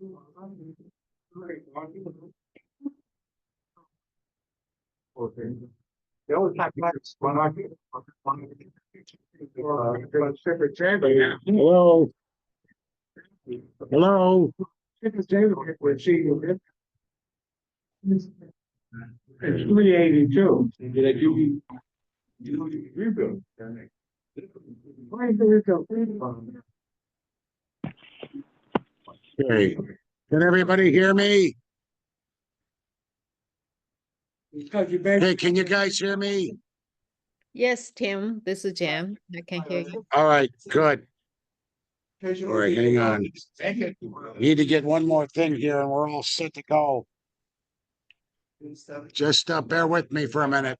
Okay. The only time that's when I get Secret Chamber. Hello. Hello. Secret Chamber when she it's 382. Did I give you? You rebuild. Why is there a Okay. Can everybody hear me? Hey, can you guys hear me? Yes, Tim, this is Jan. I can hear you. All right, good. All right, hang on. Need to get one more thing here and we're all set to go. Just bear with me for a minute.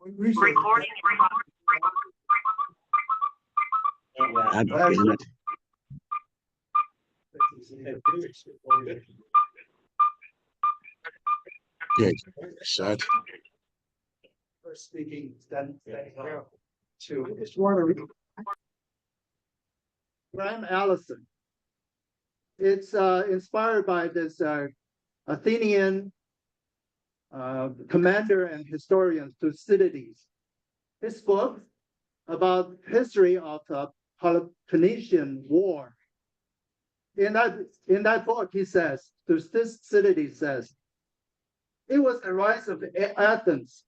Recording. God damn it. Okay, set. First speaking, then to I just want to read. Graham Allison. It's inspired by this Athenian commander and historian Thucydides. His book about history of the Peloponnesian War. In that book, he says, Thucydides says, it was the rise of Athens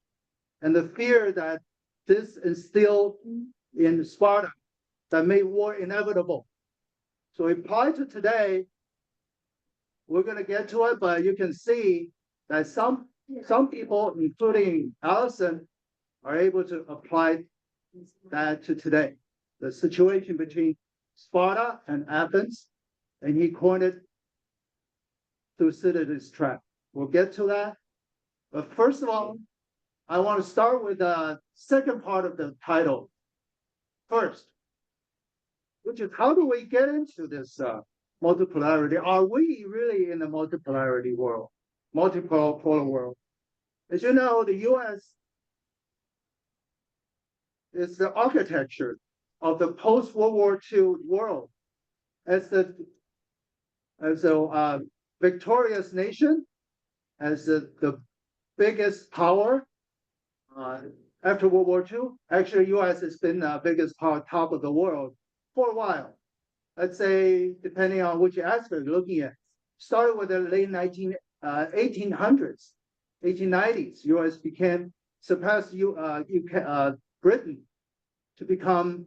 and the fear that this instilled in Sparta that made war inevitable. So applied to today, we're going to get to it, but you can see that some people, including Allison, are able to apply that to today. The situation between Sparta and Athens, and he coined it Thucydides trap. We'll get to that. But first of all, I want to start with the second part of the title first, which is how do we get into this multipolarity? Are we really in a multipolarity world, multipolar world? As you know, the U.S. is the architecture of the post-World War II world as a victorious nation, as the biggest power after World War II. Actually, U.S. has been the biggest power, top of the world for a while. Let's say, depending on which aspect you're looking at, started with the late 1800s, 1890s. U.S. surpassed Britain to become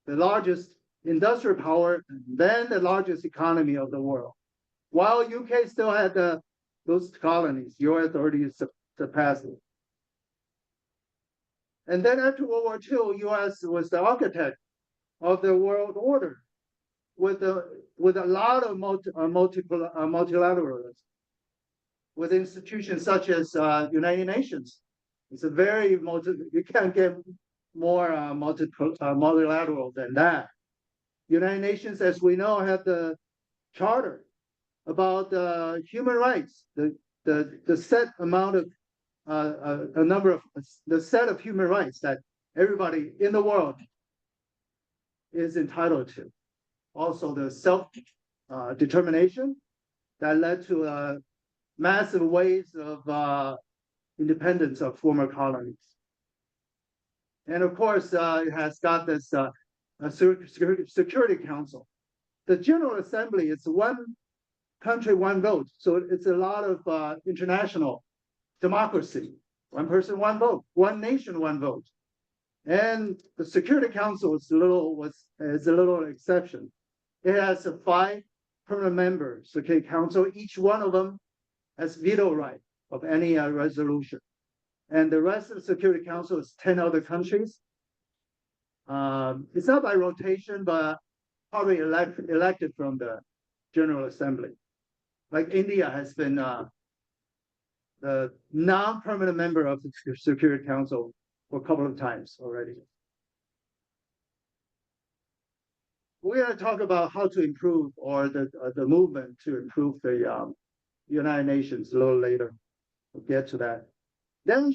the largest industrial power, and then the largest economy of the world. While UK still had those colonies, US already surpassed it. And then after World War II, US was the architect of the world order with a lot of multilateralism, with institutions such as United Nations. It's a very you can't get more multilateral than that. United Nations, as we know, have the charter about human rights, the set amount of the set of human rights that everybody in the world is entitled to. Also, the self-determination that led to massive waves of independence of former colonies. And of course, it has got this Security Council. The General Assembly is one country, one vote. So it's a lot of international democracy. One person, one vote. One nation, one vote. And the Security Council is a little exception. It has 5 permanent members, Security Council. Each one of them has veto right of any resolution. And the rest of the Security Council is 10 other countries. It's not by rotation, but probably elected from the General Assembly. Like India has been the non-permanent member of the Security Council for a couple of times already. We're going to talk about how to improve, or the movement to improve the United Nations a little later. We'll get to that. Then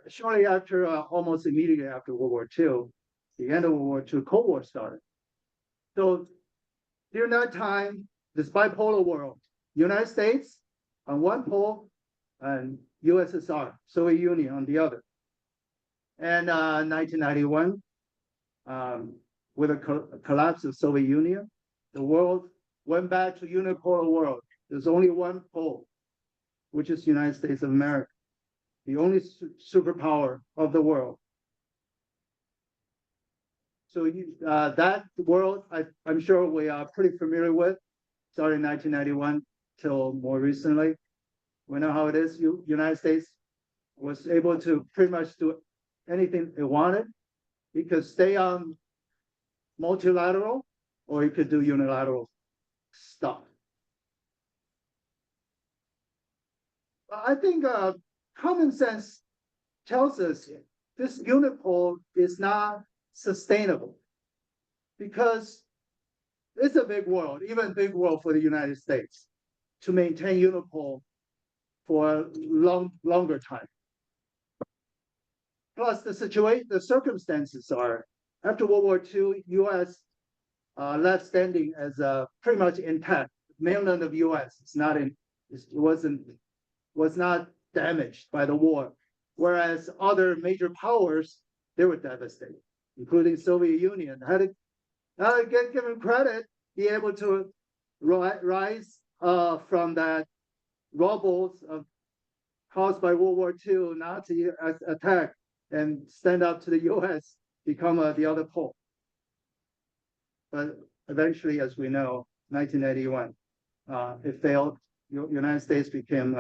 shortly after, almost immediately after World War II, the end of World War II, Cold War started. So During that time, this bipolar world, United States on one pole and USSR, Soviet Union on the other. And 1991, with the collapse of Soviet Union, the world went back to unipolar world. There's only one pole, which is United States of America, the only superpower of the world. So that world, I'm sure we are pretty familiar with, starting in 1991 till more recently. We know how it is. United States was able to pretty much do anything it wanted. It could stay on multilateral, or it could do unilateral stuff. I think common sense tells us this unipole is not sustainable because it's a big world, even big world for the United States to maintain unipole for a longer time. Plus the situation, the circumstances are after World War II, U.S. Left standing as pretty much intact. Mainland of U.S. was not damaged by the war, whereas other major powers, they were devastated, including Soviet Union. Had to get given credit, be able to rise from that rubble caused by World War II Nazi attack and stand up to the U.S., become the other pole. But eventually, as we know, 1981, it failed. United States became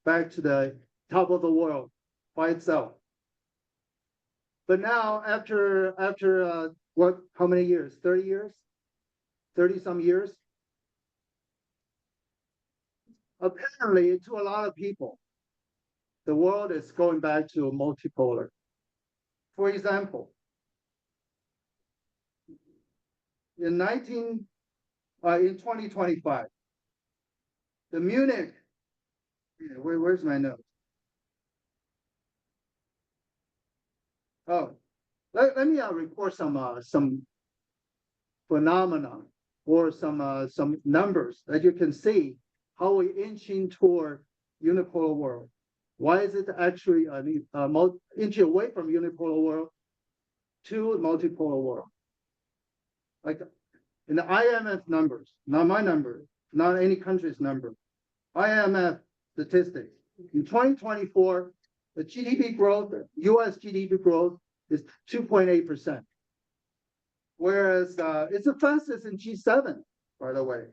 back to the top of the world by itself. But now, after what? How many years? 30 years? 30-some years? Apparently, to a lot of people, the world is going back to a multipolar. For example, in 2025, the Munich, where's my note? Oh, let me report some phenomena or some numbers that you can see how we're inching toward unipolar world. Why is it actually inching away from unipolar world to multipolar world? Like in the IMF numbers, not my number, not any country's number, IMF statistics. In 2024, the GDP growth, US GDP growth is 2.8%. Whereas it's the fastest in G7, by the way.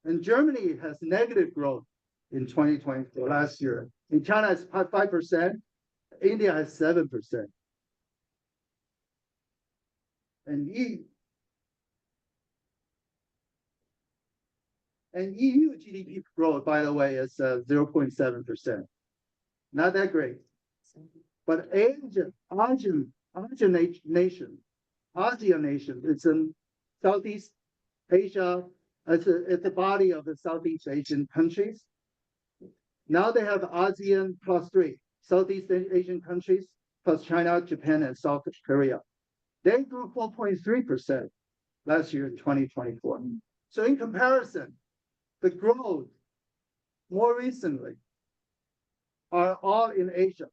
And Germany has negative growth in 2024, last year. In China, it's 5%. India has 7%. And EU GDP growth, by the way, is 0.7%. Not that great. But ASEAN nation, it's in Southeast Asia. It's a body of the Southeast Asian countries. Now they have ASEAN plus 3, Southeast Asian countries plus China, Japan, and South Korea. They grew 4.3% last year in 2024. So in comparison, the growth more recently are all in Asia,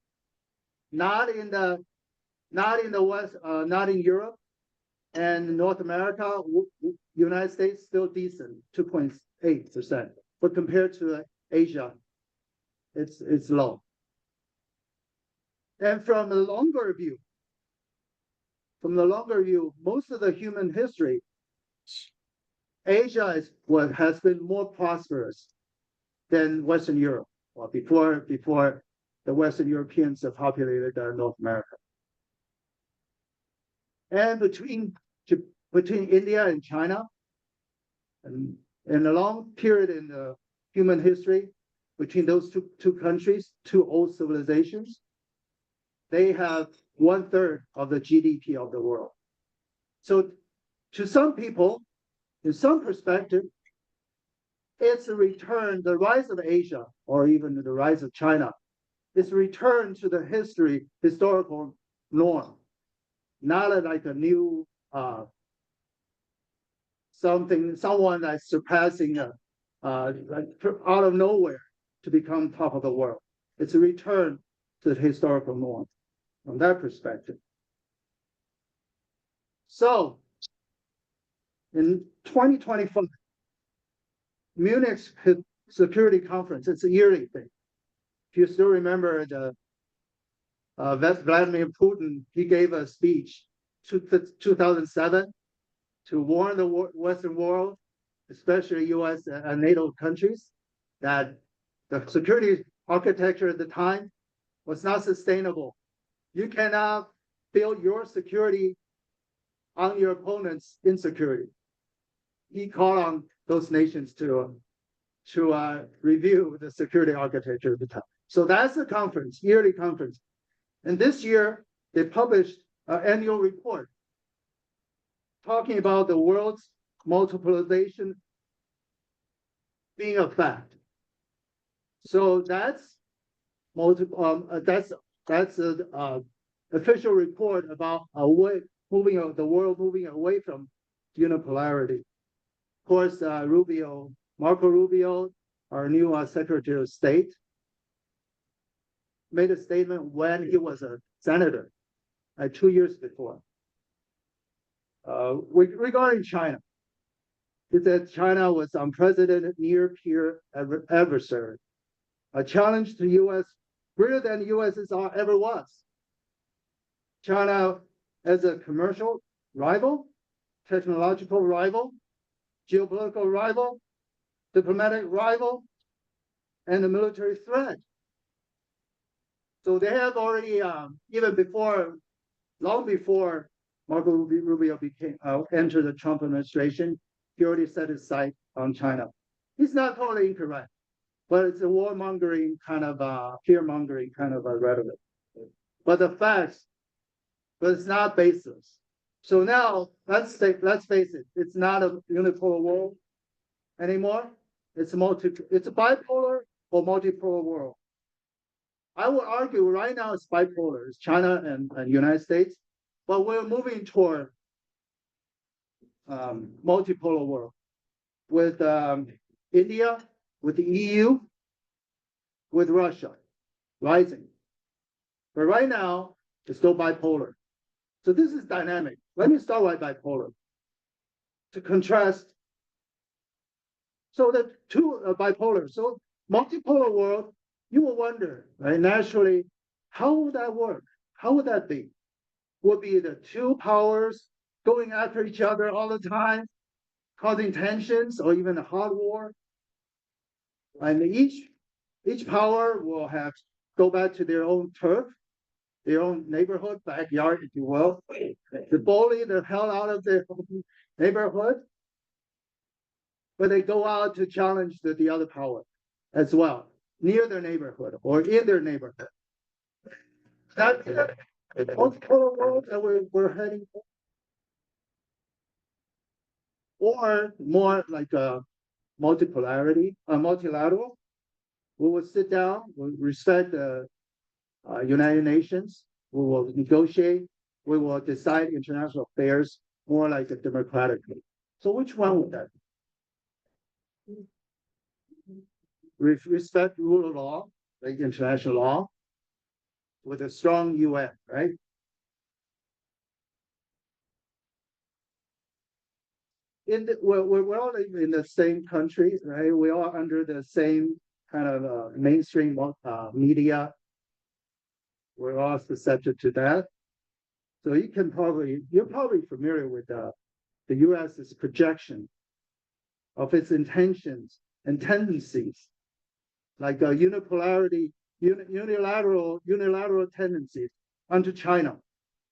not in the West, not in Europe, and North America. United States still decent, 2.8%, but compared to Asia, it's low. And from the longer view, most of the human history, Asia is what has been more prosperous than Western Europe, or before the Western Europeans have populated North America. And between India and China, and in a long period in the human history, between those two countries, two old civilizations, they have 1/3 of the GDP of the world. So to some people, in some perspective, it's a return, the rise of Asia, or even the rise of China, is a return to the historical norm, not like a new someone that's surpassing like out of nowhere to become top of the world. It's a return to the historical norm from that perspective. So in 2025, Munich Security Conference, it's a yearly thing. If you still remember the Vladimir Putin, he gave a speech 2007 to warn the Western world, especially US and NATO countries, that the security architecture at the time was not sustainable. You cannot build your security on your opponent's insecurity. He called on those nations to review the security architecture at the time. So that's the conference, yearly conference. And this year, they published an annual report talking about the world's multipolarization being a fact. So that's an official report about the world moving away from unipolarity. Of course, Marco Rubio, our new Secretary of State, made a statement when he was a senator, 2 years before. Regarding China, he said China was unprecedented near-peer adversary, a challenge to U.S. greater than USSR ever was. China as a commercial rival, technological rival, geopolitical rival, diplomatic rival, and a military threat. So they have already, long before Marco Rubio entered the Trump administration, he already set his sight on China. He's not totally incorrect, but it's a warmongering kind of fear-mongering kind of a rhetoric. But the facts, but it's not baseless. So now let's face it, it's not a unipolar world anymore. It's a bipolar or multipolar world. I would argue right now it's bipolar. It's China and United States, but we're moving toward multipolar world with India, with the EU, with Russia rising. But right now it's still bipolar. So this is dynamic. Let me start with bipolar to contrast. So the two bipolar. So multipolar world, you will wonder, right? Naturally, how would that work? How would that be? Would be the two powers going after each other all the time, causing tensions or even a hot war? And each power will have go back to their own turf, their own neighborhood, backyard, if you will, to bully the hell out of their neighborhood, but they go out to challenge the other power as well, near their neighborhood or in their neighborhood. That's the multipolar world that we're heading for. Or more like a multilateral. We will sit down, we'll respect the United Nations, we will negotiate, we will decide international affairs more like a democratically. So which one would that be? Respect rule of law, like international law, with a strong UN, right? We're all in the same country, right? We are under the same kind of mainstream media. We're all susceptible to that. So you're probably familiar with the US's projection of its intentions and tendencies, like unilateral tendencies onto China,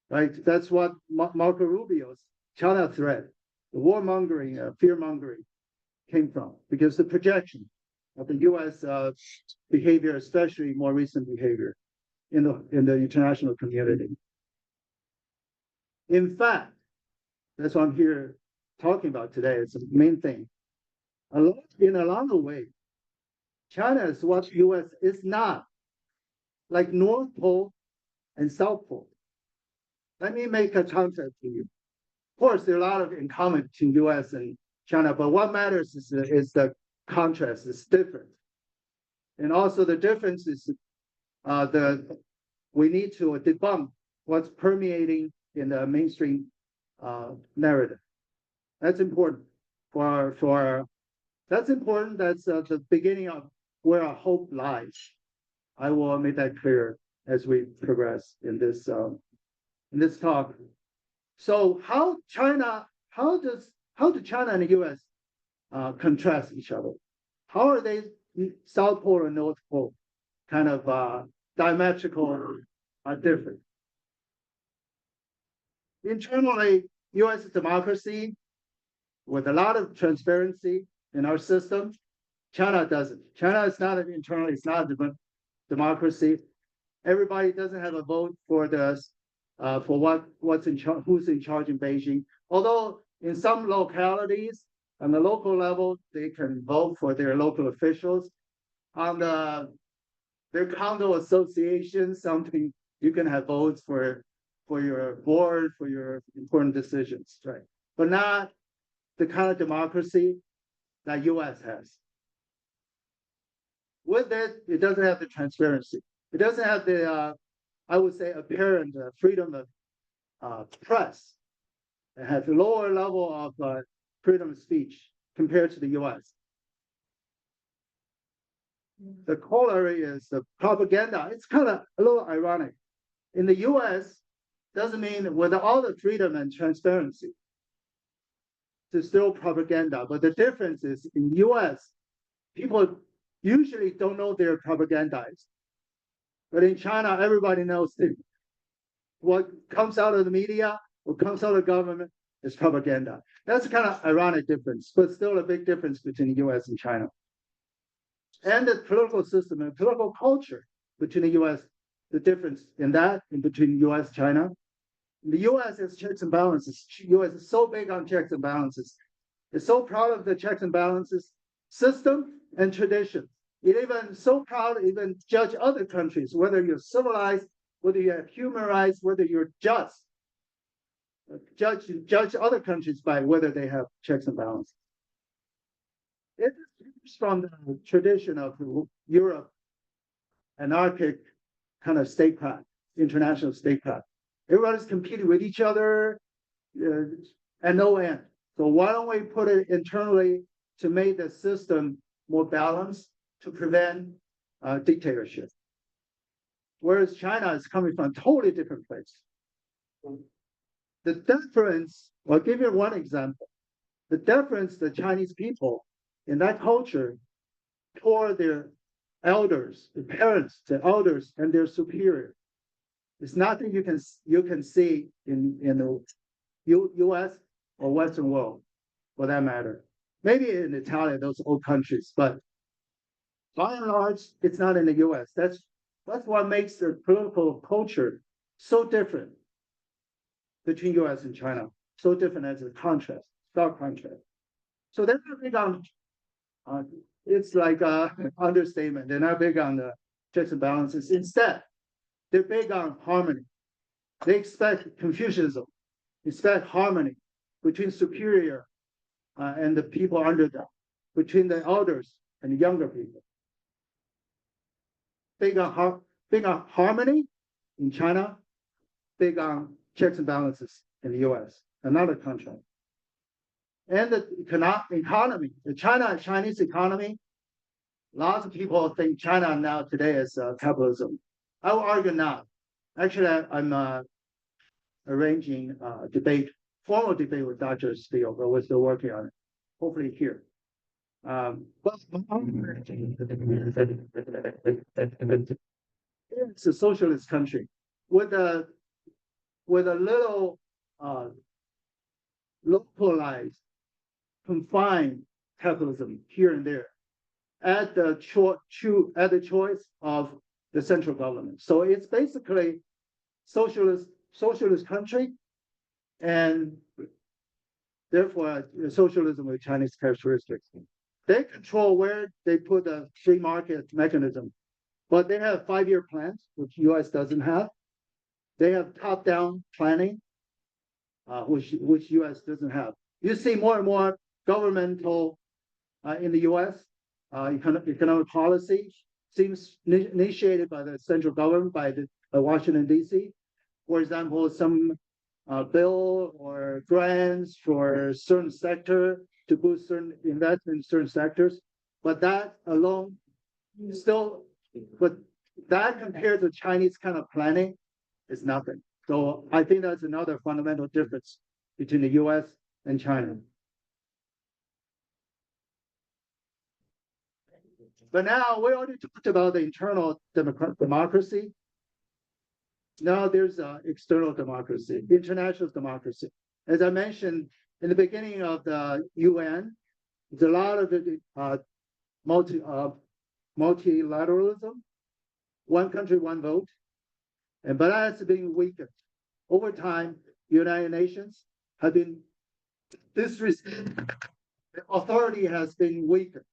right? That's what Marco Rubio's China threat, the warmongering, fear-mongering came from, because the projection of the U.S. Behavior, especially more recent behavior in the international community. In fact, that's what I'm here talking about today. It's the main thing. In a lot of ways, China is what U.S. is not, like North Pole and South Pole. Let me make a concept to you. Of course, there are a lot of in common between U.S. and China, but what matters is the contrast. It's different, and also the difference is we need to debunk what's permeating in the mainstream narrative. That's important that's important. That's the beginning of where our hope lies. I will make that clear as we progress in this talk. So how do China and the U.S. Contrast each other? How are they South Pole and North Pole kind of diametrical different? Internally, U.S. democracy with a lot of transparency in our system. China doesn't. China is not internally. It's not a democracy. Everybody doesn't have a vote for who's in charge in Beijing. Although in some localities, on the local level, they can vote for their local officials. On their condo association, something you can have votes for your board, for your important decisions, right? But not the kind of democracy that U.S. has. With it, it doesn't have the transparency. It doesn't have the, I would say, apparent freedom of press. It has a lower level of freedom of speech compared to the U.S. The corollary is the propaganda. It's kind of a little ironic. In the U.S., doesn't mean with all the freedom and transparency, there's still propaganda. But the difference is in the U.S., people usually don't know they're propagandized. But in China, everybody knows it. What comes out of the media, what comes out of the government is propaganda. That's a kind of ironic difference, but still a big difference between the U.S. and China. And the political system and political culture between the U.S., the difference in between the U.S. and China. The U.S. has checks and balances. The U.S. is so big on checks and balances. It's so proud of the checks and balances system and tradition. It even so proud to even judge other countries, whether you're civilized, whether you have human rights, whether you're just. Judge other countries by whether they have checks and balances. It is from the tradition of Europe, anarchic kind of statecraft, international statecraft. Everybody's competing with each other at no end. So why don't we put it internally to make the system more balanced to prevent dictatorship? Whereas China is coming from a totally different place. The deference, I'll give you one example. The deference the Chinese people in that culture toward their elders, the parents, the elders, and their superior. It's nothing you can see in the U.S. or Western world, for that matter. Maybe in Italy, those old countries, but by and large, it's not in the U.S. That's what makes the political culture so different between U.S. and China. So different as a contrast, stark contrast. So they're not big on. It's like an understatement. They're not big on the checks and balances. Instead, they're big on harmony. They expect Confucianism, expect harmony between superior and the people under them, between the elders and the younger people. Big on harmony in China, big on checks and balances in the U.S. Another contrast. And the economy, the Chinese economy. Lots of people think China now today is capitalism. I will argue not. Actually, I'm arranging a formal debate with Dr. Steele, but we're still working on it. Hopefully here. It's a socialist country with a little localized, confined capitalism here and there at the choice of the central government. So it's basically socialist country, and therefore socialism with Chinese characteristics. They control where they put the free market mechanism, but they have 5-year plans, which U.S. doesn't have. They have top-down planning, which U.S. doesn't have. You see more and more governmental in the U.S. Economic policy seems initiated by the central government, by Washington D.C. For example, some bill or grants for certain sector to boost certain investment in certain sectors, but that alone still, but that compared to Chinese kind of planning is nothing. So I think that's another fundamental difference between the U.S. and China. But now we already talked about the internal democracy. Now there's external democracy, international democracy. As I mentioned in the beginning of the UN, there's a lot of multilateralism, one country, one vote, but that's been weakened. Over time, United Nations have been, the authority has been weakened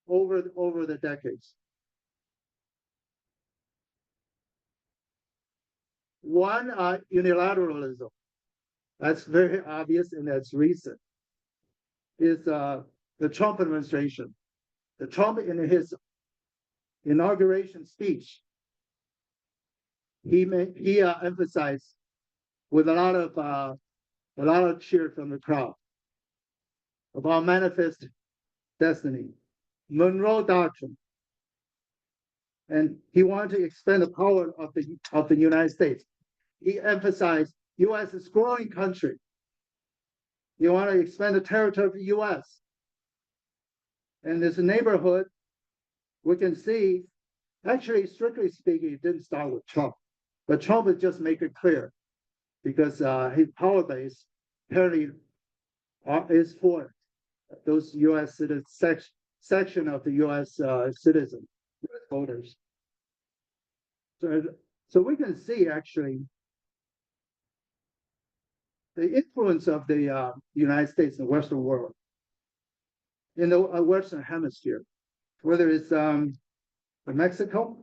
over the decades. One, unilateralism, that's very obvious and that's recent, is the Trump administration. The Trump, in his inauguration speech, he emphasized with a lot of cheer from the crowd about manifest destiny, Monroe Doctrine, and he wanted to expand the power of the United States. He emphasized U.S. is a growing country. You want to expand the territory of the U.S. And this neighborhood, we can see, actually, strictly speaking, it didn't start with Trump, but Trump would just make it clear because his power base apparently is for those U.S. section of the U.S. citizens, U.S. voters. So we can see actually the influence of the United States in the Western world, in the Western Hemisphere, whether it's Mexico.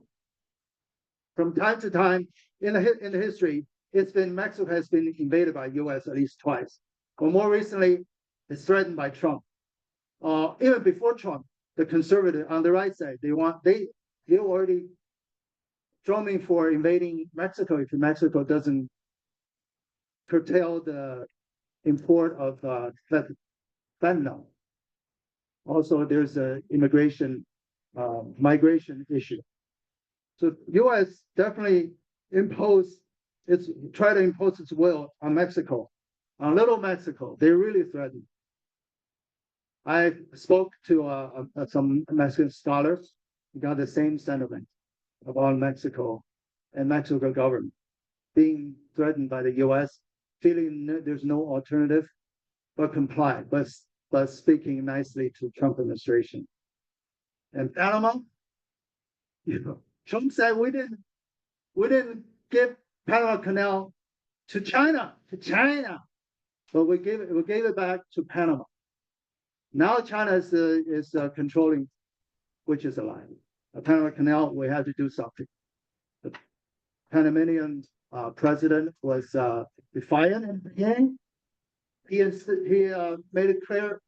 From time to time in the history, Mexico has been invaded by U.S. at least twice. But more recently, it's threatened by Trump. Even before Trump, the conservative on the right side, they already drumming for invading Mexico if Mexico doesn't curtail the import of fentanyl. Also, there's an migration issue. So U.S. definitely try to impose its will on Mexico, on little Mexico. They really threaten. I spoke to some Mexican scholars, got the same sentiment about Mexico and Mexico government being threatened by the U.S., feeling there's no alternative but comply, but speaking nicely to Trump administration. And Panama, Trump said we didn't give Panama Canal to China, but we gave it back to Panama. Now China is controlling, which is a lie. The Panama Canal, we have to do something. The Panamanian president was defiant in the beginning. He made it clear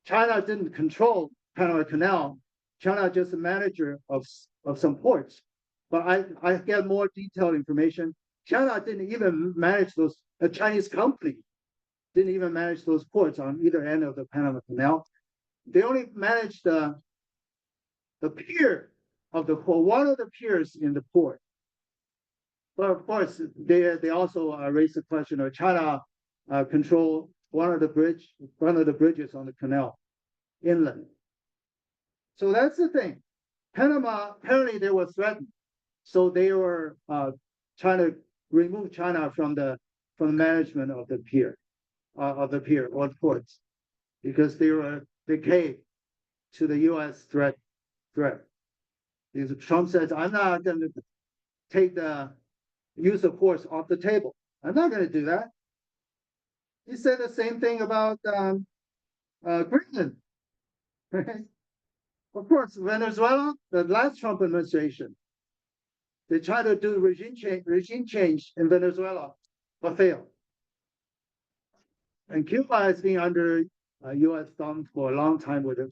China didn't control Panama Canal. China just a manager of some ports. But I get more detailed information. China didn't even manage those. A Chinese company didn't even manage those ports on either end of the Panama Canal. They only managed the pier of the port, one of the piers in the port. But of course, they also raised the question of China control one of the bridges on the canal inland. So that's the thing. Panama, apparently they were threatened. So they were trying to remove China from the management of the pier or ports, because they caved to the U.S. threat. Because Trump says, I'm not going to take the use of force off the table. I'm not going to do that. He said the same thing about Greenland. Of course, Venezuela, the last Trump administration, they tried to do regime change in Venezuela, but failed. And Cuba has been under U.S. thumb for a long time with a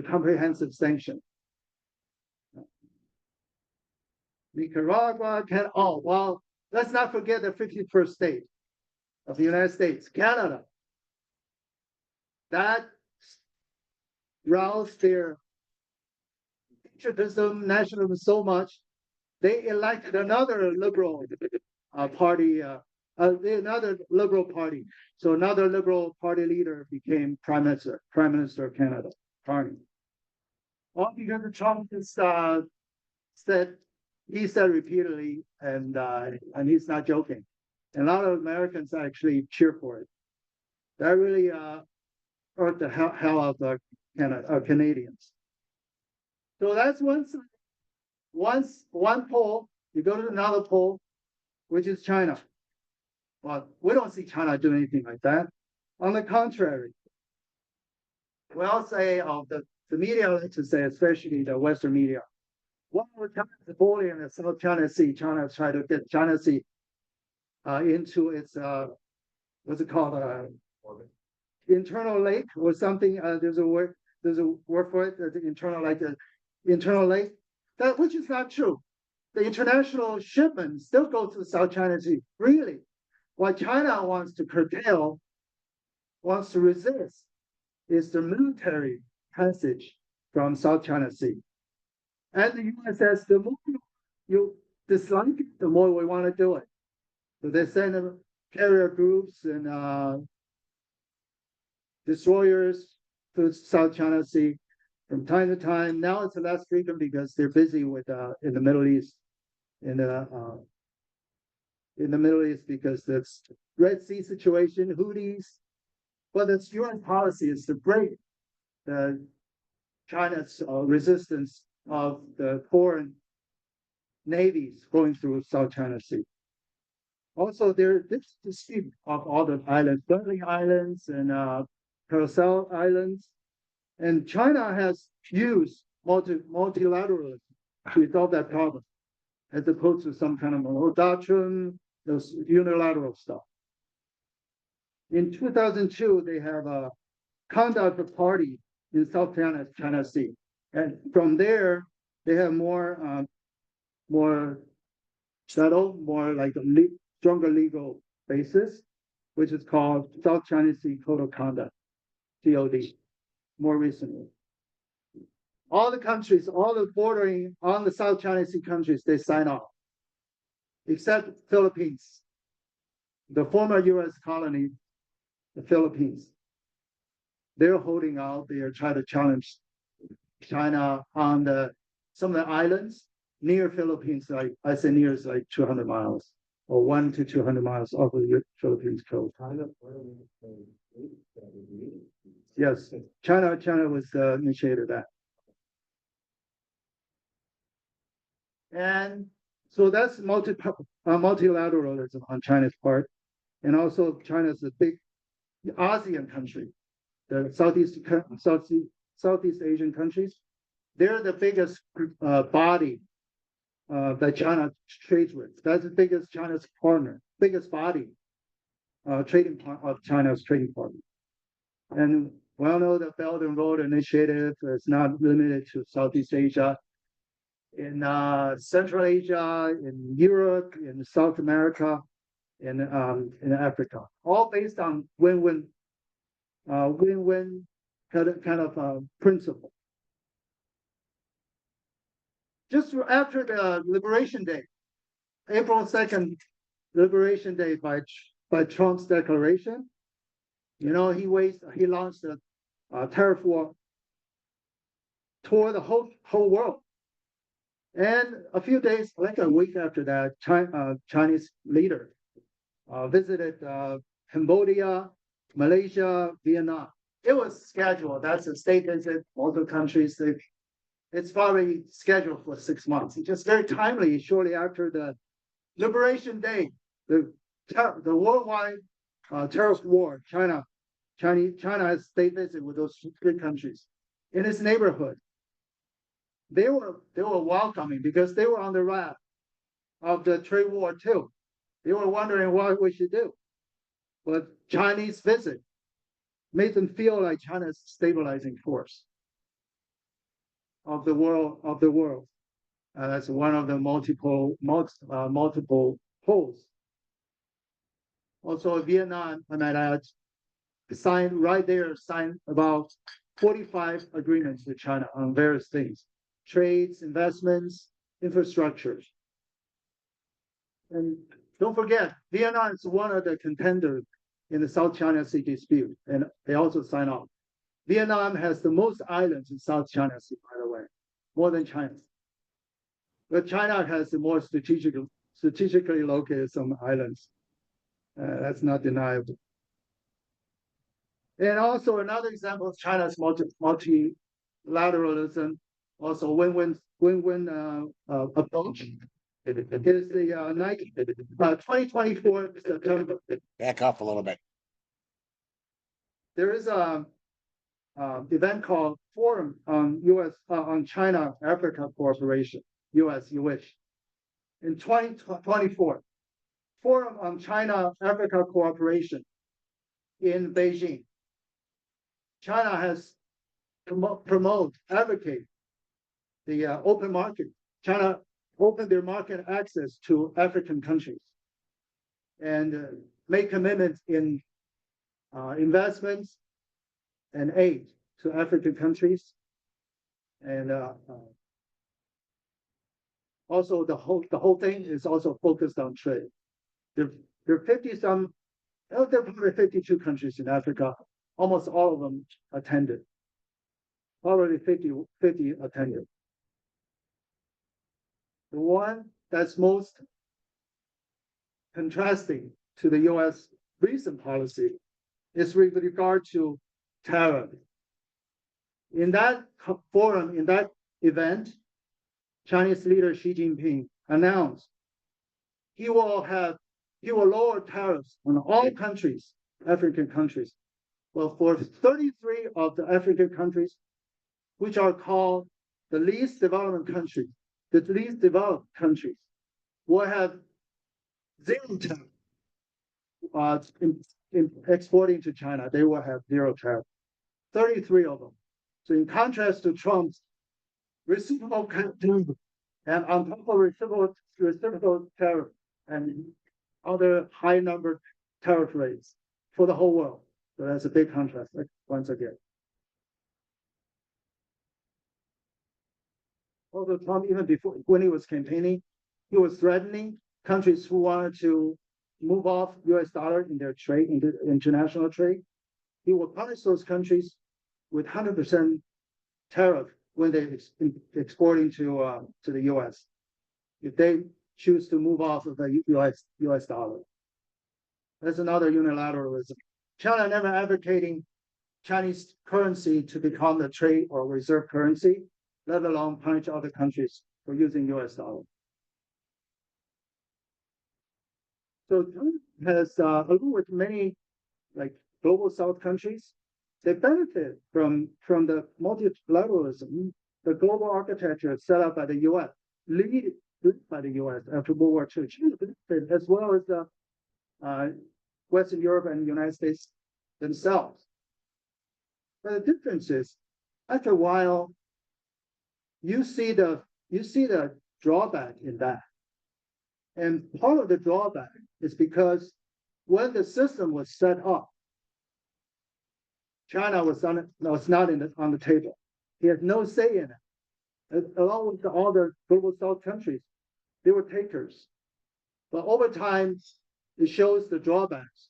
comprehensive sanction. Nicaragua can, oh, well, let's not forget the 51st state of the United States, Canada. That roused their patriotism, nationalism so much, they elected another liberal party, another liberal party. So another liberal party leader became prime minister of Canada, Carney. All because Trump just said, he said repeatedly, and he's not joking. And a lot of Americans actually cheer for it. That really hurt the hell out of Canadians. So that's one pole. You go to another pole, which is China. Well, we don't see China doing anything like that. On the contrary, we all say, the media like to say, especially the Western media, what we're China's bully in the South China Sea. China tried to get China Sea into its what's it called, internal lake or something. There's a word for it. The internal lake. That which is not true. The international shipments still go to the South China Sea. Really, what China wants to curtail, wants to resist, is the military passage from South China Sea. And the U.S. says the more you dislike it, the more we want to do it. So they send carrier groups and destroyers to South China Sea from time to time. Now it's less frequent because they're busy with in the Middle East, in the Middle East, because that's Red Sea situation, Houthis. But its U.S. policy is to break China's resistance of the foreign navies going through South China Sea. Also, there's dispute of all the islands, Dudley Islands and Paracel Islands, and China has used multilateralism to resolve that problem, as opposed to some kind of moral doctrine, those unilateral stuff. In 2002, they have a conduct a party in South China Sea, and from there they have more settled, more like a stronger legal basis, which is called South China Sea Code of Conduct, COD, more recently. All the countries, all the bordering on the South China Sea countries, they sign off, except Philippines, the former U.S. colony, the Philippines. They're holding out. They are trying to challenge China on some of the islands near Philippines. Like I say, near is like 200 miles or 100 to 200 miles off of the Philippines coast. Yes, China was the initiator of that. And so that's multilateralism on China's part. And also China's a big ASEAN country, the Southeast Asian countries. They're the biggest body that China trades with. That's the biggest China's partner, biggest body of China's trading partner. And we all know the Belt and Road Initiative is not limited to Southeast Asia. In Central Asia, in Europe, in South America, in Africa, all based on win-win kind of principle. Just after the Liberation Day, April 2nd, Liberation Day by Trump's declaration, you know, he launched a tariff war toward the whole world. And a few days, like a week after that, Chinese leader visited Cambodia, Malaysia, Vietnam. It was scheduled. That's a state visit. Multiple countries. It's probably scheduled for 6 months. It's just very timely. Shortly after the Liberation Day, the worldwide terrorist war, China has state visit with those three countries in its neighborhood. They were welcoming because they were on the raft of the trade war too. They were wondering what we should do. But Chinese visit made them feel like China's stabilizing force of the world. That's one of the multiple poles. Also, Vietnam, I might add, signed about 45 agreements with China on various things, trades, investments, infrastructures. And don't forget, Vietnam is one of the contenders in the South China Sea dispute, and they also signed off. Vietnam has the most islands in South China Sea, by the way, more than China. But China has the more strategically located some islands. That's not deniable. And also another example of China's multilateralism, also win-win approach. It is the 2024 September. Back up a little bit. There is a event called Forum on on China Africa Cooperation, US, you wish. In 2024, Forum on China Africa Cooperation in Beijing. China has advocate the open market. China opened their market access to African countries and made commitments in investments and aid to African countries. And also the whole thing is also focused on trade. There are 50-some, there are probably 52 countries in Africa. Almost all of them attended. Already 50 attended. The one that's most contrasting to the US recent policy is with regard to tariff. In that forum, in that event, Chinese leader Xi Jinping announced he will lower tariffs on all countries, African countries. Well, for 33 of the African countries, which are called the least developed countries, will have zero tariff in exporting to China. They will have zero tariff. 33 of them. So in contrast to Trump's reciprocal tariff, and on top of reciprocal tariff and other high number tariff rates for the whole world. So that's a big contrast, once again. Although Trump, even before, when he was campaigning, he was threatening countries who wanted to move off US dollar in their trade, in the international trade. He will punish those countries with 100% tariff when they're exporting to the US, if they choose to move off of the US dollar. That's another unilateralism. China never advocating Chinese currency to become the trade or reserve currency, let alone punish other countries for using US dollar. So China has, along with many like global South countries, they benefit from the multilateralism, the global architecture set up by the US, lead by the US after World War II. China benefit as well as the Western Europe and the United States themselves. But the difference is, after a while, you see the drawback in that. And part of the drawback is because when the system was set up, China was not on the table. He had no say in it. Along with all the global South countries, they were takers. But over time, it shows the drawbacks.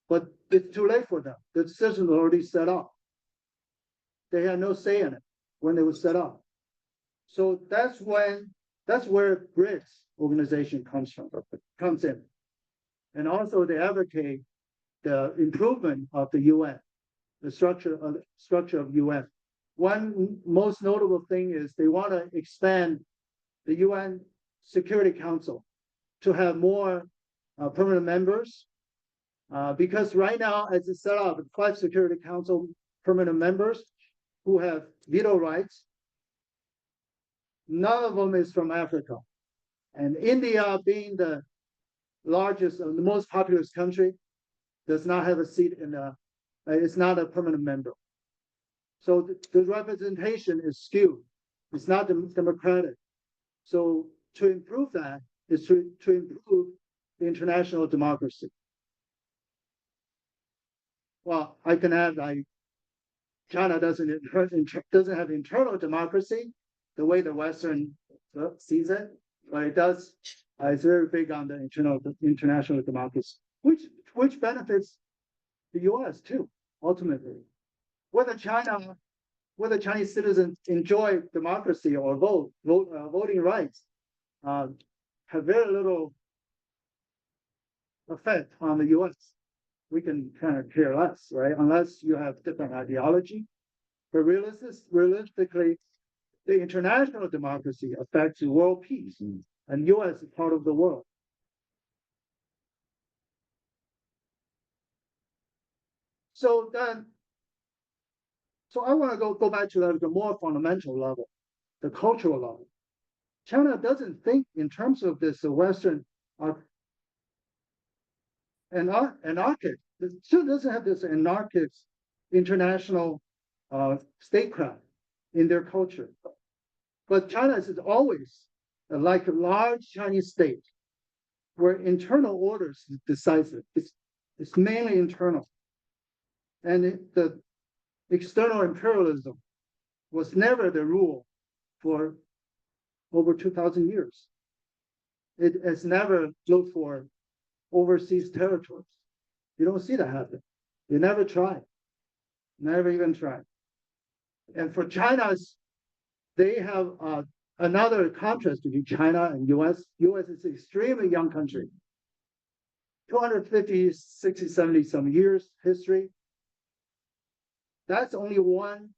But it's too late for them. The decision was already set up. They had no say in it when it was set up. So that's where BRICS organization comes in. And also they advocate the improvement of the UN, the structure of UN. One most notable thing is they want to expand the UN Security Council to have more permanent members. Because right now, as it's set up, 5 Security Council permanent members who have veto rights. None of them is from Africa. And India, being the largest and the most populous country, does not have a seat in the It's not a permanent member. So the representation is skewed. It's not democratic. So to improve that is to improve the international democracy. Well, I can add, China doesn't have internal democracy the way the Western sees it, but it does. It's very big on the international democracy, which benefits the U.S. too, ultimately. Whether Chinese citizens enjoy democracy or voting rights, have very little effect on the U.S. We can kind of care less, right? Unless you have different ideology. But realistically, the international democracy affects world peace, and U.S. is part of the world. So I want to go back to the more fundamental level, the cultural level. China doesn't think in terms of this Western anarchic. It still doesn't have this anarchic international statecraft in their culture. But China is always like a large Chinese state where internal orders is decisive. It's mainly internal. And the external imperialism was never the rule for over 2,000 years. It has never looked for overseas territories. You don't see that happen. They never tried. Never even tried. And for China's, they have another contrast between China and US. US is an extremely young country. 250, 60, 70 some years history. That's only one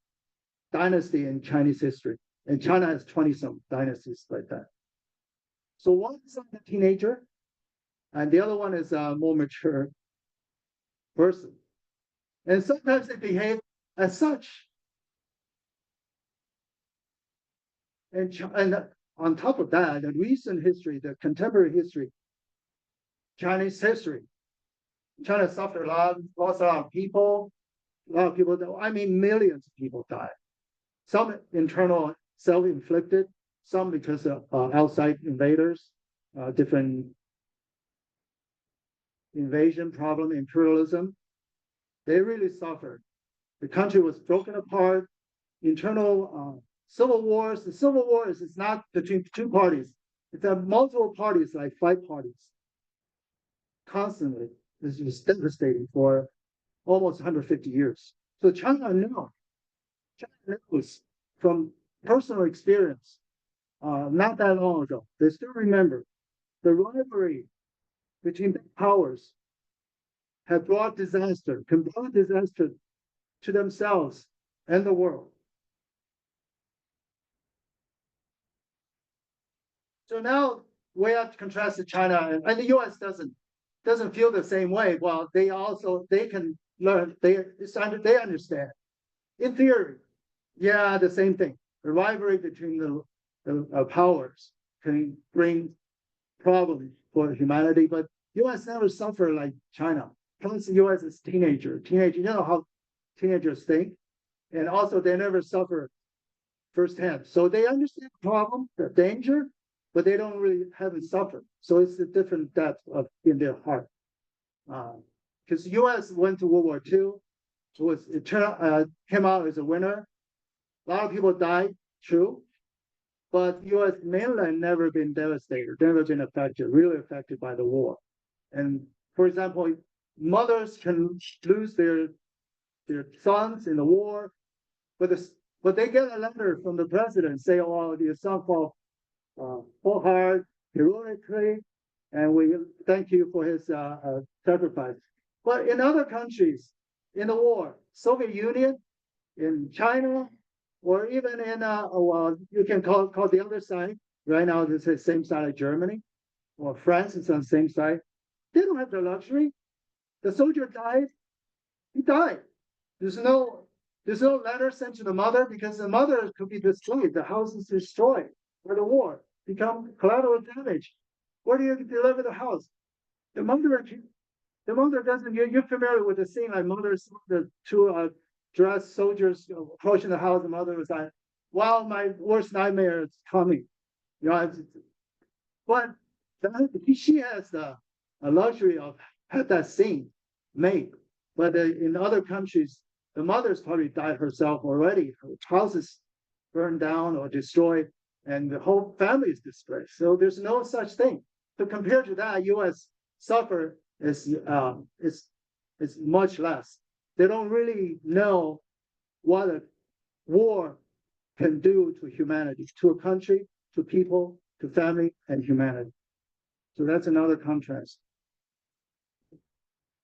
dynasty in Chinese history. And China has 20 some dynasties like that. So one is a teenager, and the other one is a more mature person. And sometimes they behave as such. And on top of that, the recent history, the contemporary history, Chinese history, China suffered lost a lot of people. A lot of people, I mean, millions of people died. Some internal, self-inflicted, some because of outside invaders, different invasion problem, imperialism. They really suffered. The country was broken apart, internal civil wars. The civil war is not between two parties. It's multiple parties, like 5 parties. Constantly. This was devastating for almost 150 years. So China knows from personal experience, not that long ago, they still remember the rivalry between big powers had brought disaster to themselves and the world. So now we have to contrast to China, and the US doesn't feel the same way. Well, they can learn, they understand. In theory, yeah, the same thing. The rivalry between the powers can bring problems for humanity, but US never suffer like China. Plus, the US is teenager, you know how teenagers think, and also they never suffer firsthand. So they understand the problem, the danger, but they haven't suffered. So it's a different depth in their heart. Because US went to World War II, came out as a winner. A lot of people died, true, but US mainland never been devastated, never been really affected by the war. And for example, mothers can lose their sons in the war, but they get a letter from the president saying, "Oh, your son fought hard, heroically, and we thank you for his sacrifice." But in other countries in the war, Soviet Union, in China, or even in you can call the other side. Right now, this is the same side of Germany, or France is on the same side. They don't have the luxury. The soldier died. He died. There's no letter sent to the mother because the mother could be destroyed. The house is destroyed by the war, become collateral damage. Where do you deliver the house? The mother The mother doesn't, you're familiar with the scene, like the two dressed soldiers approaching the house, the mother was like, wow, my worst nightmare is coming. You know, but she has the luxury of had that scene made. But in other countries, the mother's probably died herself already. Her house is burned down or destroyed, and the whole family is displaced. So there's no such thing. So compared to that, U.S. suffer is much less. They don't really know what a war can do to humanity, to a country, to people, to family, and humanity. So that's another contrast.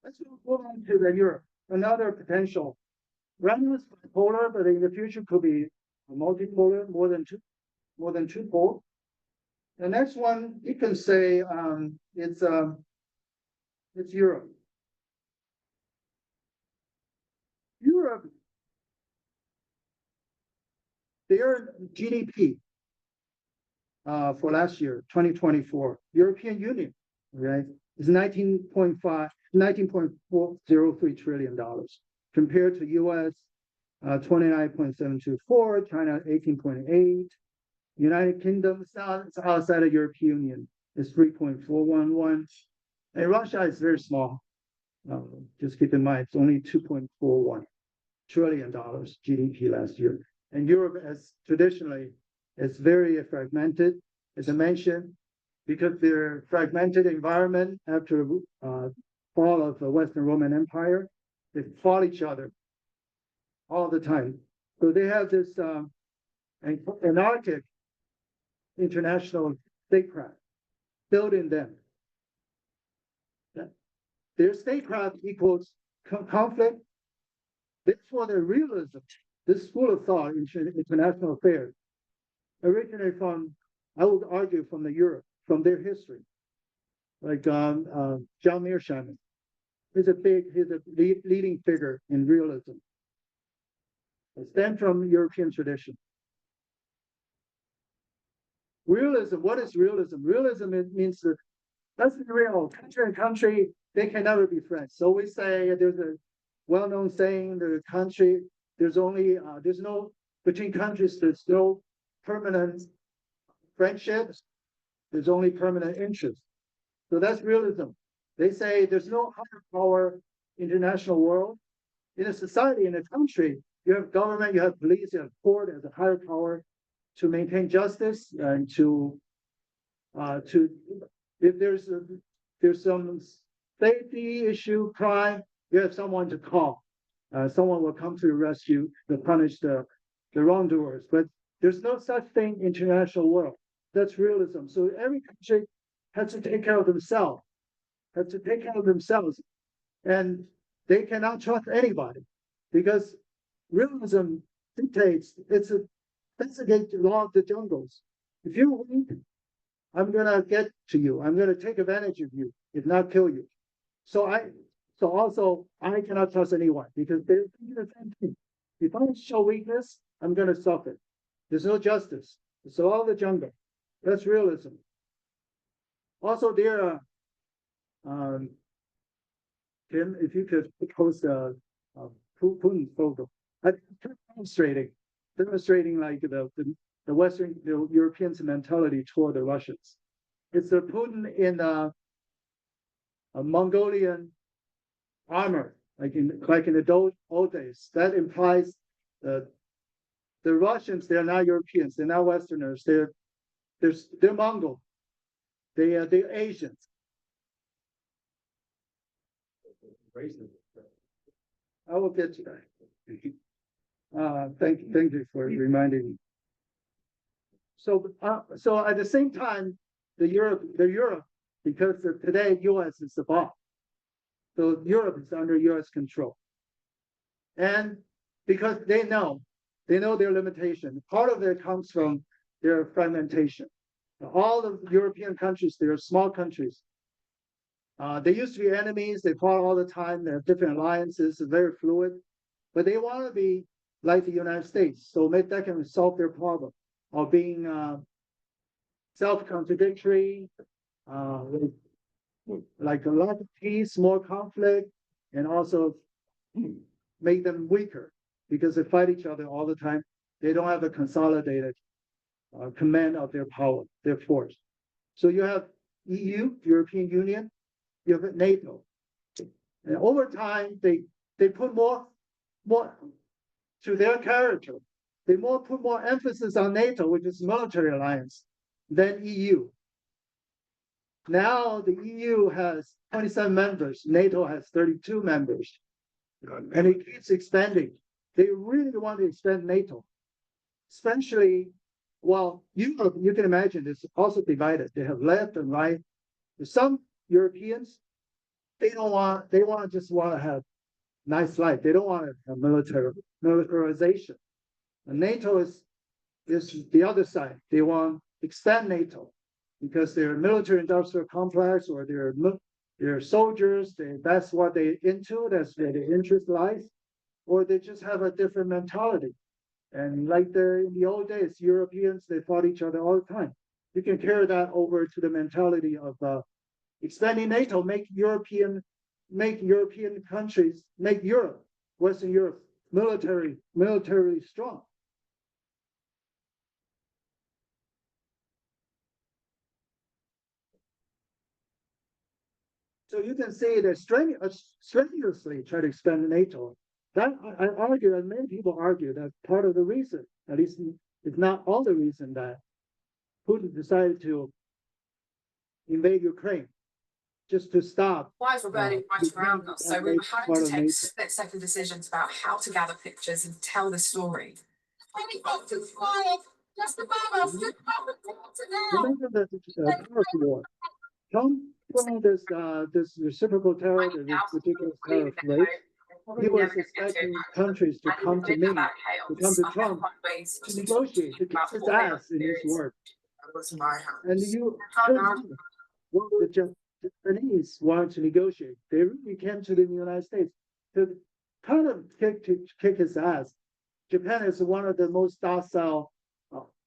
Let's move on to the Europe. Another potential. Right now it's bipolar, but in the future could be multipolar, more than two pole. The next one you can say it's Europe. Europe, their GDP for last year, 2024, European Union, right, is $19.403 trillion compared to US 29.724, China 18.8, United Kingdom outside of European Union is 3.411, and Russia is very small. Just keep in mind, it's only $2.41 trillion GDP last year. And Europe, as traditionally, is very fragmented, as I mentioned, because their fragmented environment after fall of the Western Roman Empire, they fought each other all the time. So they have this anarchic international statecraft built in them. Their statecraft equals conflict. Therefore, their realism, this school of thought in international affairs, originated from, I would argue, from from their history. Like John Mearsheimer, he's a leading figure in realism. It stems from European tradition. Realism, what is realism? Realism, it means that let's be real, country and country, they can never be friends. So we say there's a well-known saying, the country, there's no, between countries, there's no permanent friendships, there's only permanent interests. So that's realism. They say there's no higher power international world. In a society, in a country, you have government, you have police, you have court as a higher power to maintain justice and to if there's some safety issue, crime, you have someone to call. Someone will come to the rescue to punish the wrongdoers. But there's no such thing in international world. That's realism. So every country has to take care of themselves, and they cannot trust anybody because realism dictates that's against the law of the jungles. If you're weak, I'm gonna get to you. I'm gonna take advantage of you, if not kill you. So also I cannot trust anyone because they're thinking the same thing. If I show weakness, I'm gonna suffer. There's no justice. It's all the jungle. That's realism. Also, there Tim, if you could post a Putin photo, demonstrating like the Western, the Europeans' mentality toward the Russians. It's a Putin in a Mongolian armor, like in the old days. That implies the Russians, they're not Europeans, they're not Westerners, they're Mongol, they're Asians. I will get to that. Thank you for reminding me. So at the same time, the Europe, because today U.S. is the boss. So Europe is under U.S. control. And because they know their limitation. Part of it comes from their fragmentation. All the European countries, they are small countries. They used to be enemies, they fought all the time, they have different alliances, it's very fluid. But they want to be like the United States. So that can solve their problem of being self-contradictory, with like a lot of peace, more conflict, and also make them weaker because they fight each other all the time. They don't have a consolidated command of their power, their force. So you have EU, European Union, you have NATO. And over time, they put more to their character. They put more emphasis on NATO, which is military alliance, than EU. Now the EU has 27 members, NATO has 32 members, and it keeps expanding. They really want to expand NATO, especially, well, Europe, you can imagine, is also divided. They have left and right. Some Europeans, they want to have nice life. They don't want to have militarization. And NATO is the other side. They want to expand NATO because their military industrial complex or their soldiers, that's what they're into, that's where their interest lies, or they just have a different mentality. And like in the old days, Europeans, they fought each other all the time. You can carry that over to the mentality of expanding NATO, make European countries, make Europe, Western Europe, militarily strong. So you can see they strenuously try to expand NATO. That I argue, and many people argue, that part of the reason, at least if not all the reason, that Putin decided to invade Ukraine just to stop. Fires were burning right around us, so we were having to take split-second decisions about how to gather pictures and tell the story. Remember the tariff war. Trump this reciprocal tariff, this ridiculous tariff rate. He was expecting countries to come to me, to come to Trump, to negotiate, to kiss his ass in his work. And what the Japanese wanted to negotiate. They really came to the United States to kind of kick his ass. Japan is one of the most docile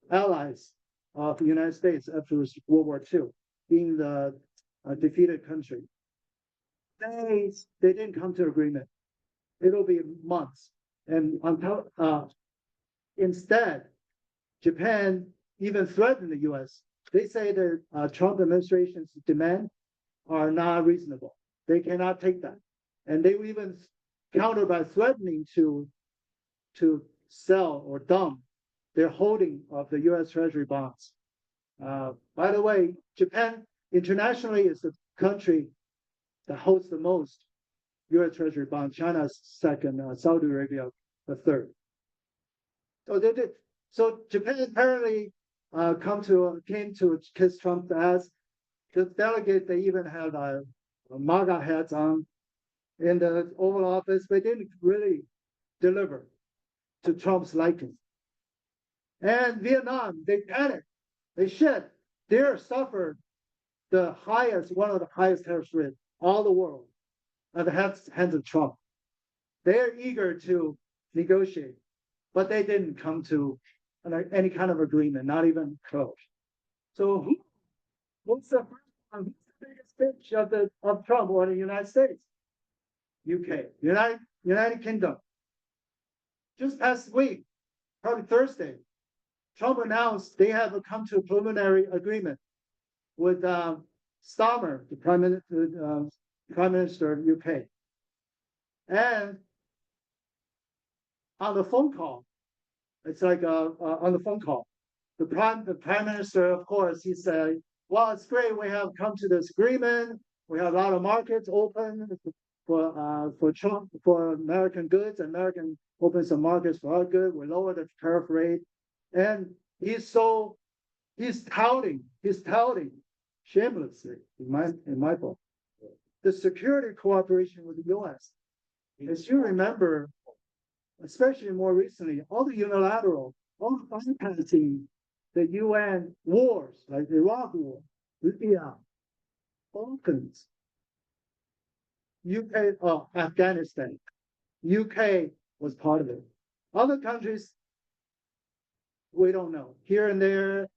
allies of the United States after World War II, being the defeated country. They didn't come to agreement. It'll be months. And on top, instead, Japan even threatened the US. They say the Trump administration's demands are not reasonable. They cannot take that. And they even counter by threatening to sell or dump their holding of the US Treasury bonds. By the way, Japan internationally is the country that holds the most US Treasury bonds. China's second, Saudi Arabia the third. So they did. So Japan apparently came to kiss Trump's ass. The delegates, they even had MAGA hats on in the Oval Office, but didn't really deliver to Trump's liking. And Vietnam, they panicked. They suffered one of the highest terrorist rates all the world at the hands of Trump. They're eager to negotiate, but they didn't come to any kind of agreement, not even close. So what's the biggest bitch of Trump or the United States? UK, United Kingdom. Just past week, probably Thursday, Trump announced they have come to a preliminary agreement with Starmer, the Prime Minister of UK. And on the phone call, it's like on the phone call, the Prime Minister, of course, he said, well, it's great. We have come to this agreement. We have a lot of markets open for Trump, for American goods. American open some markets for our good. We lower the tariff rate. And he's touting shamelessly, in my book, the security cooperation with the US. As you remember, especially more recently, all the unilateral, all the bypassing the UN wars, like the Iraq War, Libya, Balkans, UK, Afghanistan. UK was part of it. Other countries, we don't know. Here and there,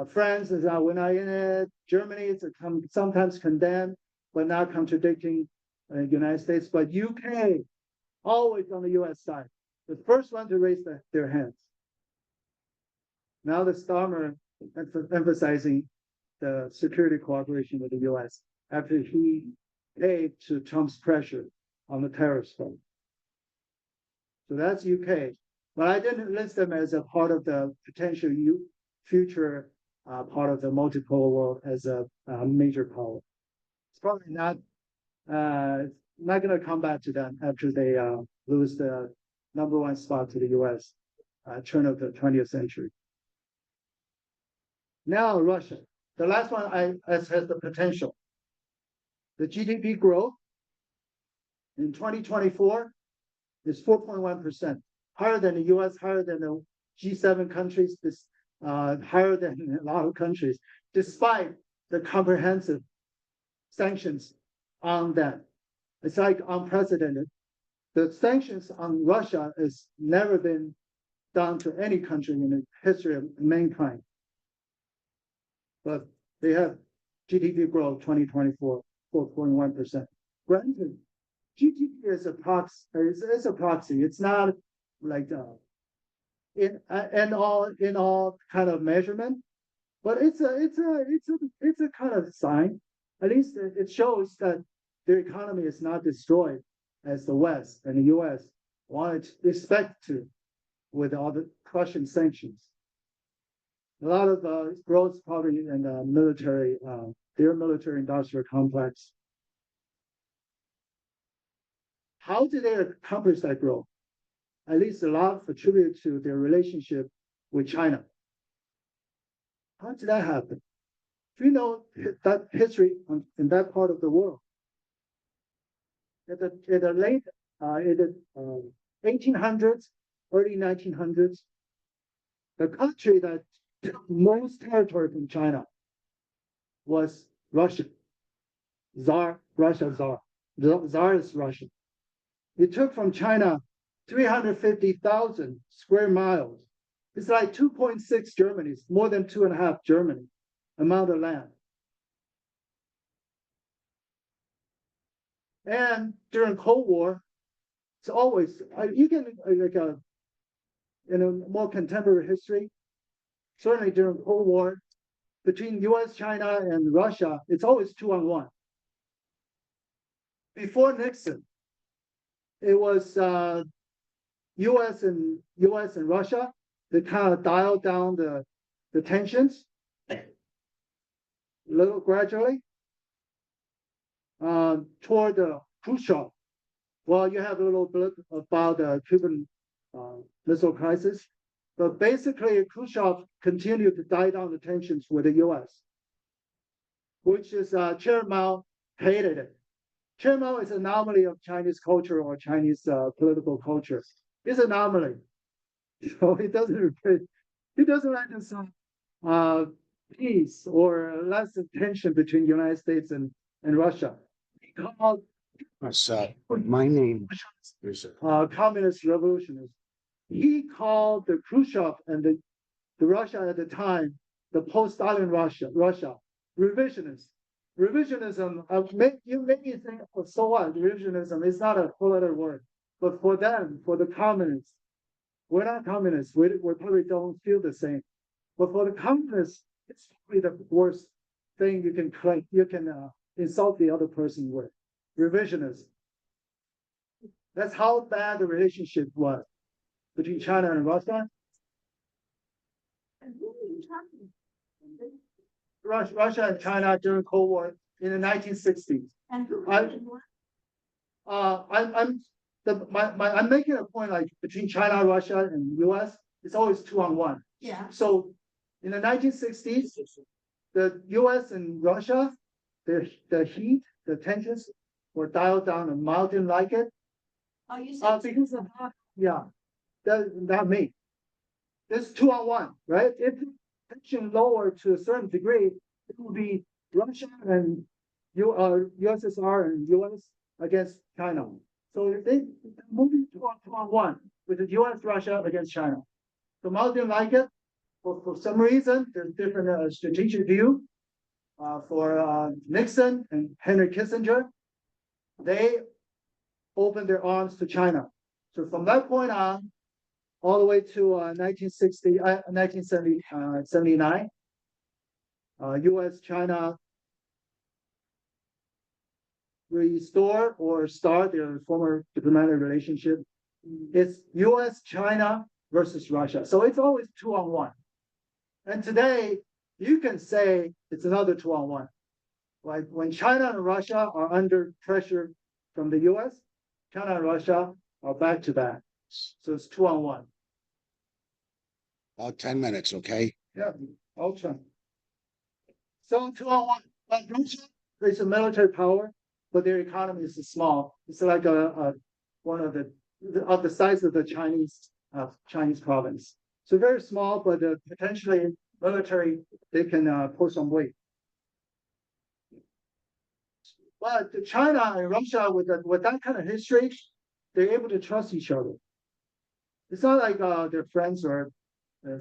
France is we're not in it. Germany is sometimes condemned. but not contradicting United States, but UK always on the US side. The first one to raise their hands. Now the Starmer emphasizing the security cooperation with the US after he paid to Trump's pressure on the tariffs front. So that's UK. But I didn't list them as a part of the potential future part of the multipolar world as a major power. It's probably not going to come back to them after they lose the #1 spot to the US turn of the 20th century. Now Russia, the last one has the potential. The GDP growth in 2024 is 4.1%, higher than the US, higher than the G7 countries, higher than a lot of countries, despite the comprehensive sanctions on them. It's like unprecedented. The sanctions on Russia has never been done to any country in the history of mankind. But they have GDP growth 2024, 4.1%. Granted, GDP is a proxy. It's not like in all kind of measurement, but it's a kind of sign. At least it shows that their economy is not destroyed as the West and the US wanted to expect to with all the Russian sanctions. A lot of growth probably in the military, their military industrial complex. How did they accomplish that growth? At least a lot attributed to their relationship with China. How did that happen? If you know that history in that part of the world, in the late 1800s, early 1900s, the country that took most territory from China was Russia. Russia is Russian. It took from China 350,000 square miles. It's like 2.6 Germany's, more than 2.5 Germany amount of land. And during Cold War, it's always, you can, in a more contemporary history, certainly during Cold War, between US, China, and Russia, it's always 2-on-1. Before Nixon, it was US and Russia that kind of dialed down the tensions a little gradually toward Khrushchev. Well, you have a little bit about the Cuban Missile Crisis, but basically Khrushchev continued to dial down the tensions with the US, which is Chair Mao hated it. Chair Mao is an anomaly of Chinese culture or Chinese political culture. It's an anomaly. So he doesn't like this peace or less tension between the United States and Russia. He called my name is communist revolutionists. He called the Khrushchev and the Russia at the time, the post-Stalin Russia, revisionist. Revisionism, you make me think, oh, so what? Revisionism is not a four-letter word. But for them, for the communists, we're not communists. We probably don't feel the same. But for the communists, it's probably the worst thing you can claim. You can insult the other person with. Revisionism. That's how bad the relationship was between China and Russia. Russia and China during Cold War in the 1960s. I'm making a point like between China, Russia, and US, it's always 2-on-1. Yeah. So in the 1960s, the US and Russia, the heat, the tensions were dialed down and Mao didn't like it. Oh, you said Because of that me. This 2-on-1, right? If tension lower to a certain degree, it will be Russia and USSR and US against China. So they moving to 2-on-1 with the US, Russia against China. So Mao didn't like it. For some reason, there's different strategic view. for Nixon and Henry Kissinger, they opened their arms to China. So from that point on, all the way to 1979, U.S.-China restore or start their former diplomatic relationship. It's U.S.-China versus Russia. So it's always 2-on-1. And today, you can say it's another 2-on-1. Like when China and Russia are under pressure from the U.S., China and Russia are back to back. So it's 2-on-1. About 10 minutes, okay? Yeah, I'll try. So 2-on-1, but Russia is a military power, but their economy is small. It's like one of the size of the Chinese province. So very small, but potentially military, they can pull some weight. But China and Russia, with that kind of history, they're able to trust each other. It's not like they're friends or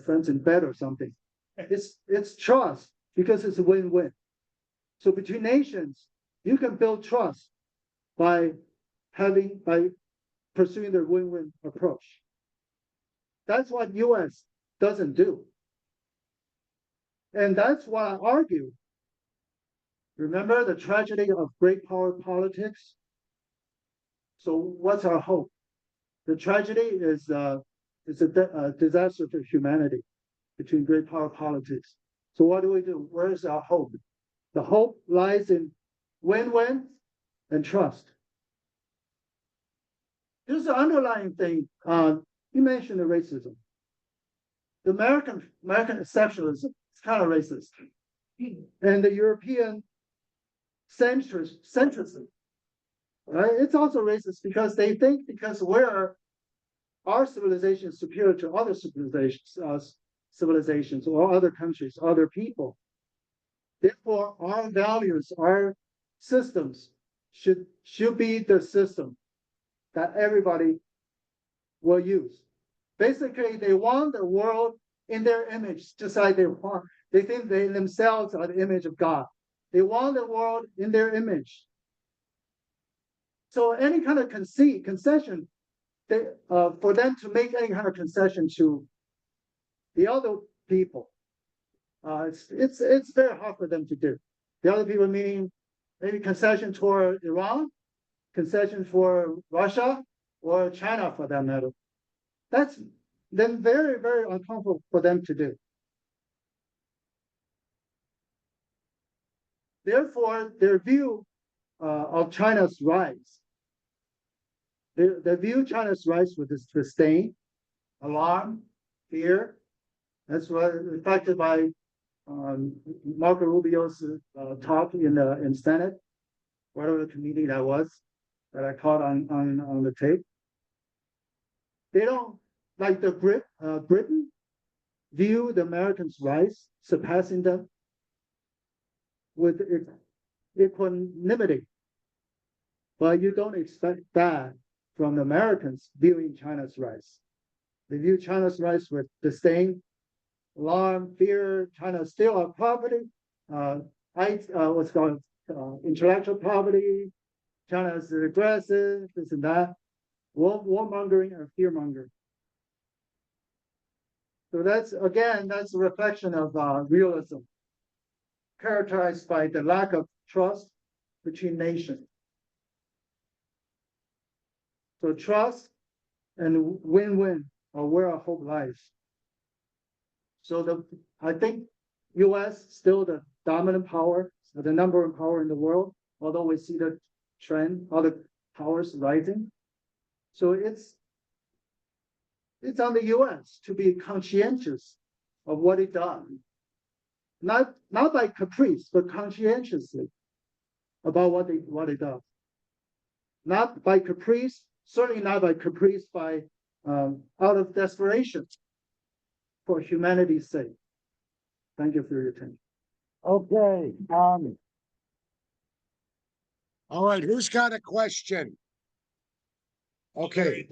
friends in bed or something. It's trust because it's a win-win. So between nations, you can build trust by pursuing the win-win approach. That's what U.S. doesn't do. And that's why I argue. Remember the tragedy of great power politics? So what's our hope? The tragedy is a disaster for humanity between great power politics. So what do? Where is our hope? The hope lies in win-win and trust. There's an underlying thing. You mentioned the racism. The American exceptionalism is kind of racist. And the European centrism, right? It's also racist because they think because our civilization is superior to other civilizations or other countries, other people. Therefore, our values, our systems should be the system that everybody will use. Basically, they want the world in their image, just like they think they themselves are the image of God. They want the world in their image. So any kind of concession, for them to make any kind of concession to the other people, it's very hard for them to do. The other people meaning maybe concession toward Iran, concession for Russia, or China for that matter. That's then very, very uncomfortable for them to do. Therefore, their view of China's rise, they view China's rise with this disdain, alarm, fear. That's what reflected by Marco Rubio's talk in Senate, whatever committee that was, that I caught on the tape. They don't like the Britain view the Americans' rise, surpassing them with equanimity. But you don't expect that from the Americans viewing China's rise. They view China's rise with disdain, alarm, fear. China is still our property. What's called intellectual property. China is aggressive, this and that. Warmongering and fear-mongering. So that's a reflection of realism, characterized by the lack of trust between nations. So trust and win-win are where our hope lies. So I think U.S. still the dominant power, the number one power in the world, although we see the trend, other powers rising. So it's on the U.S. to be conscientious of what it does. Not by caprice, but conscientiously about what it does. Not by caprice, certainly not by caprice, by out of desperation for humanity's sake. Thank you for your attention. Okay. All right, who's got a question? Okay.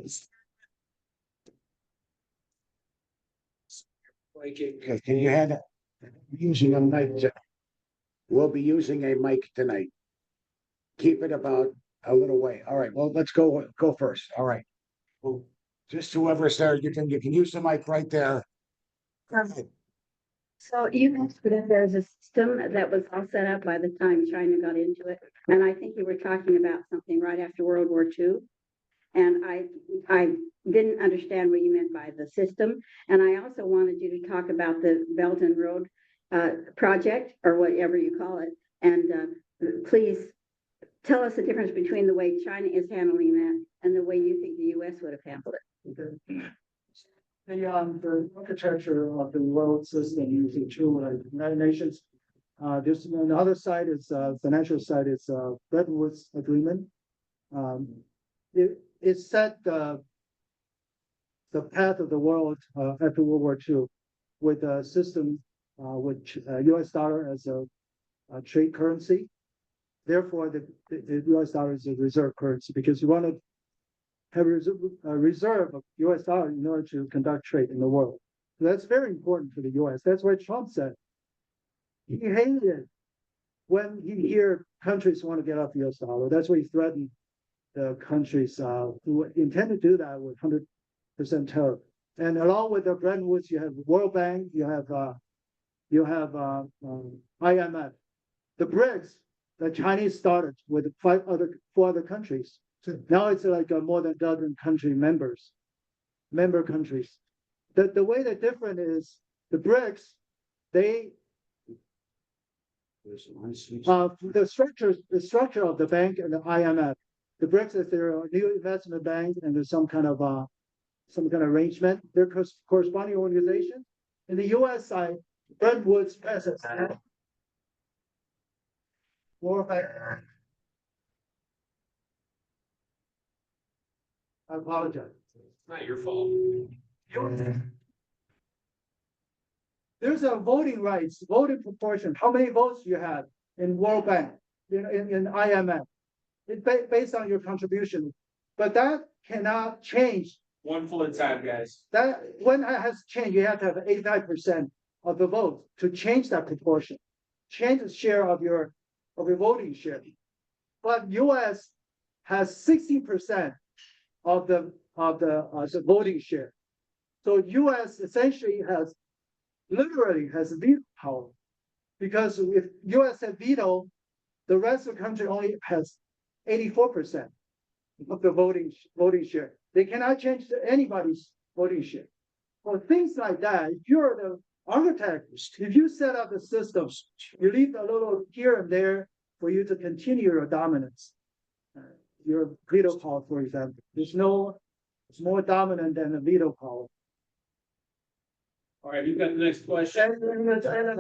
Okay, can you hand it? Using a knife. will be using a mic tonight. Keep it about a little way. All right, well, let's go first. All right. Well, just whoever's there, you can use the mic right there. Go ahead. So you mentioned that there's a system that was all set up by the time China got into it. And I think you were talking about something right after World War II. And I didn't understand what you meant by the system. And I also wanted you to talk about the Belt and Road project, or whatever you call it. And please tell us the difference between the way China is handling that and the way you think the US would have handled it. The architecture of the world system using two United Nations. This on the other side is financial side is Bretton Woods Agreement. It set the path of the world after World War II with a system which U.S. dollar as a trade currency. Therefore, the U.S. dollar is a reserve currency because you want to have a reserve of U.S. dollar in order to conduct trade in the world. So that's very important for the U.S. That's why Trump said he hated it when he heard countries want to get off the U.S. dollar. That's why he threatened the countries who intend to do that with 100% tariff. And along with the Bretton Woods, you have World Bank, you have IMF, the BRICS. The Chinese started with four other countries. Now it's like more than a dozen member countries. The way they're different is the BRICS, the structure of the bank and the IMF. The BRICS is their new investment bank, and there's some kind of arrangement. They're corresponding organization. In the U.S. side, Bretton Woods presence. I apologize. It's not your fault. There's a voting rights, voting proportion. How many votes you had in World Bank, in IMF? It's based on your contribution, but that cannot change. One full at a time, guys. That when that has changed, you have to have 85% of the vote to change that proportion, change the share of your voting share. But U.S. has 60% of the voting share. So U.S. essentially literally has veto power, because if U.S. had veto, the rest of the country only has 84% of the voting share. They cannot change anybody's voting share. For things like that, if you're the architect, if you set up the systems, you leave a little here and there for you to continue your dominance. Your veto power, for example, it's more dominant than the veto power. All right, you've got the next question. China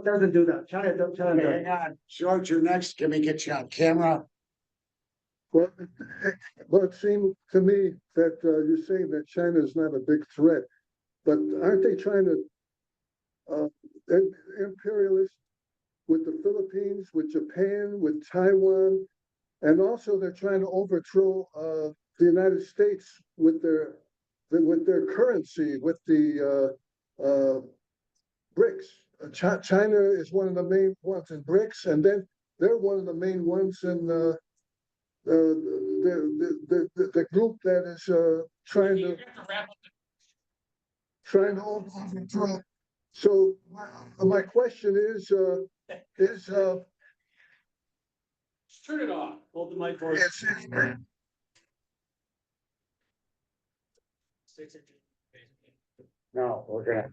doesn't do that. China doesn't. Hang on, George, you're next. Can we get you on camera? Well, it seemed to me that you're saying that China is not a big threat, but aren't they trying to imperialist with the Philippines, with Japan, with Taiwan, and also they're trying to overthrow the United States with their currency, with the BRICS. China is one of the main ones in BRICS, and then they're one of the main ones in the group that is trying to overthrow. So my question is Just turn it off. Hold the mic for us. No, we're gonna.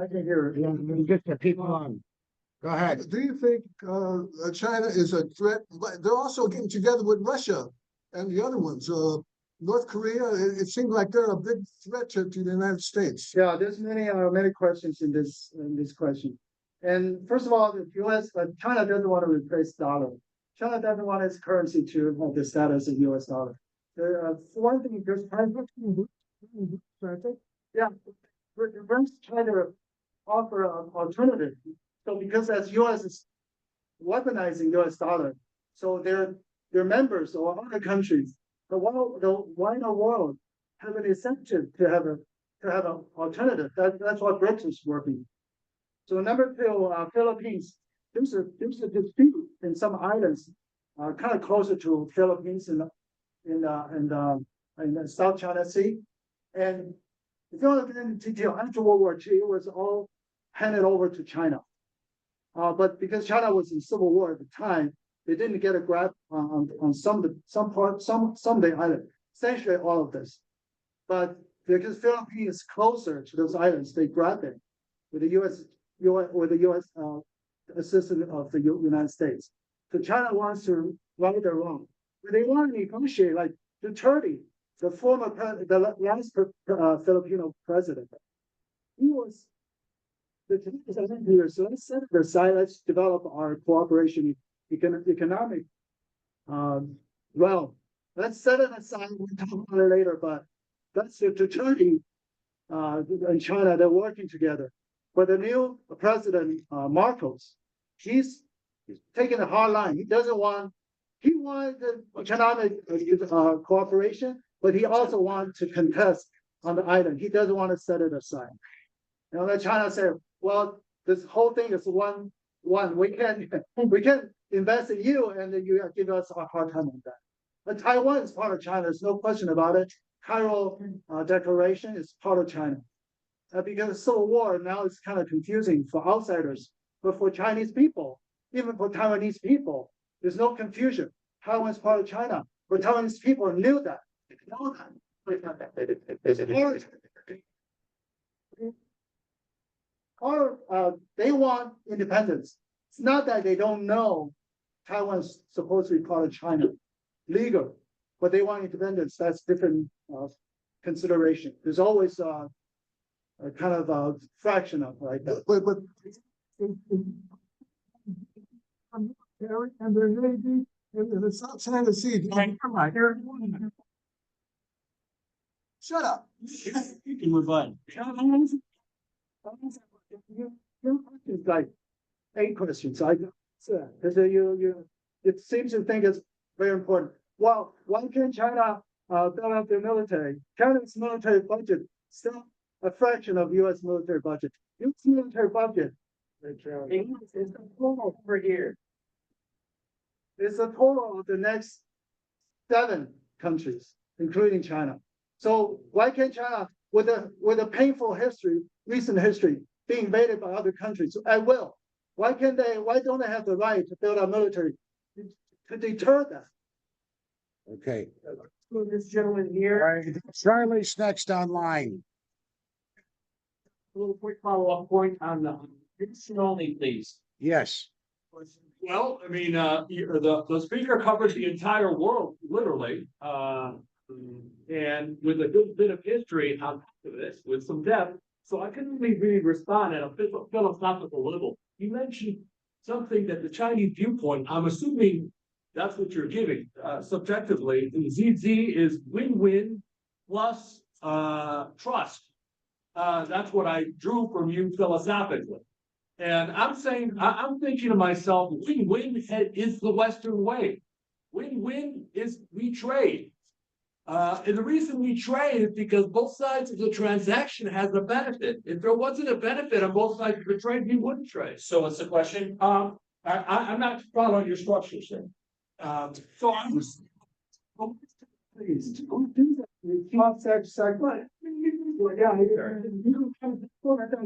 I can hear it. Get the people on. Go ahead. Do you think China is a threat? But they're also getting together with Russia and the other ones. North Korea, it seems like they're a big threat to the United States. Yeah, there's many questions in this question. And first of all, the U.S. China doesn't want to replace dollar. China doesn't want its currency to have the status of U.S. dollar. For one thing, there's yeah, we're trying to offer an alternative. So because as U.S. is weaponizing U.S. dollar, so they're members of other countries. The wider world have an incentive to have an alternative. That's what BRICS is working. So number two, Philippines. There's a dispute in some islands, kind of closer to Philippines in the South China Sea. And if you want to get into detail, after World War II, it was all handed over to China. But because China was in civil war at the time, they didn't get a grab on some of the island, essentially all of this. But because Philippines is closer to those islands, they grabbed it with the U.S. Assistance of the United States. So China wants to right or wrong, but they want to negotiate. Like Duterte, the last Filipino president, he was the here. So let's set it aside. Let's develop our cooperation, economic realm. Let's set it aside. We'll talk about it later. But that's the Duterte and China. They're working together. But the new president, Marcos, he's taking a hard line. He wanted the economic cooperation, but he also wants to contest on the island. He doesn't want to set it aside. You know, let China say, well, this whole thing is one. We can invest in you, and then you give us a hard time on that. But Taiwan is part of China. There's no question about it. Cairo Declaration is part of China. Because of Civil War, now it's kind of confusing for outsiders, but for Chinese people, even for Taiwanese people, there's no confusion. Taiwan is part of China, but Taiwanese people knew that. They know that. They want independence. It's not that they don't know Taiwan's supposed to be part of China, legal, but they want independence. That's different consideration. There's always a kind of a fraction of like that. But and there may be in the South China Sea. Shut up. You can move on. It's like 8 questions. It seems to think it's very important. Well, why can't China build up their military? China's military budget still a fraction of U.S. military budget. U.S. military budget is a total over here. It's a total of the next 7 countries, including China. So why can't China, with a painful history, recent history, be invaded by other countries at will? Why don't they have the right to build a military to deter that? Okay. So this gentleman here. All right, Charlie's next online. A little quick follow-up point on the only, please. Yes. Well, I mean, the speaker covers the entire world, literally, and with a good bit of history on top of this, with some depth. So I can really respond at a philosophical level. You mentioned something that the Chinese viewpoint, I'm assuming that's what you're giving, subjectively. The ZZ is win-win plus trust. That's what I drew from you philosophically. And I'm saying, I'm thinking to myself, win-win is the Western way. Win-win is we trade. And the reason we trade is because both sides of the transaction has a benefit. If there wasn't a benefit on both sides of the trade, we wouldn't trade. So what's the question? I'm not following your structure, sir. So I'm just, Please, don't do that. It's not such segment. Yeah, you can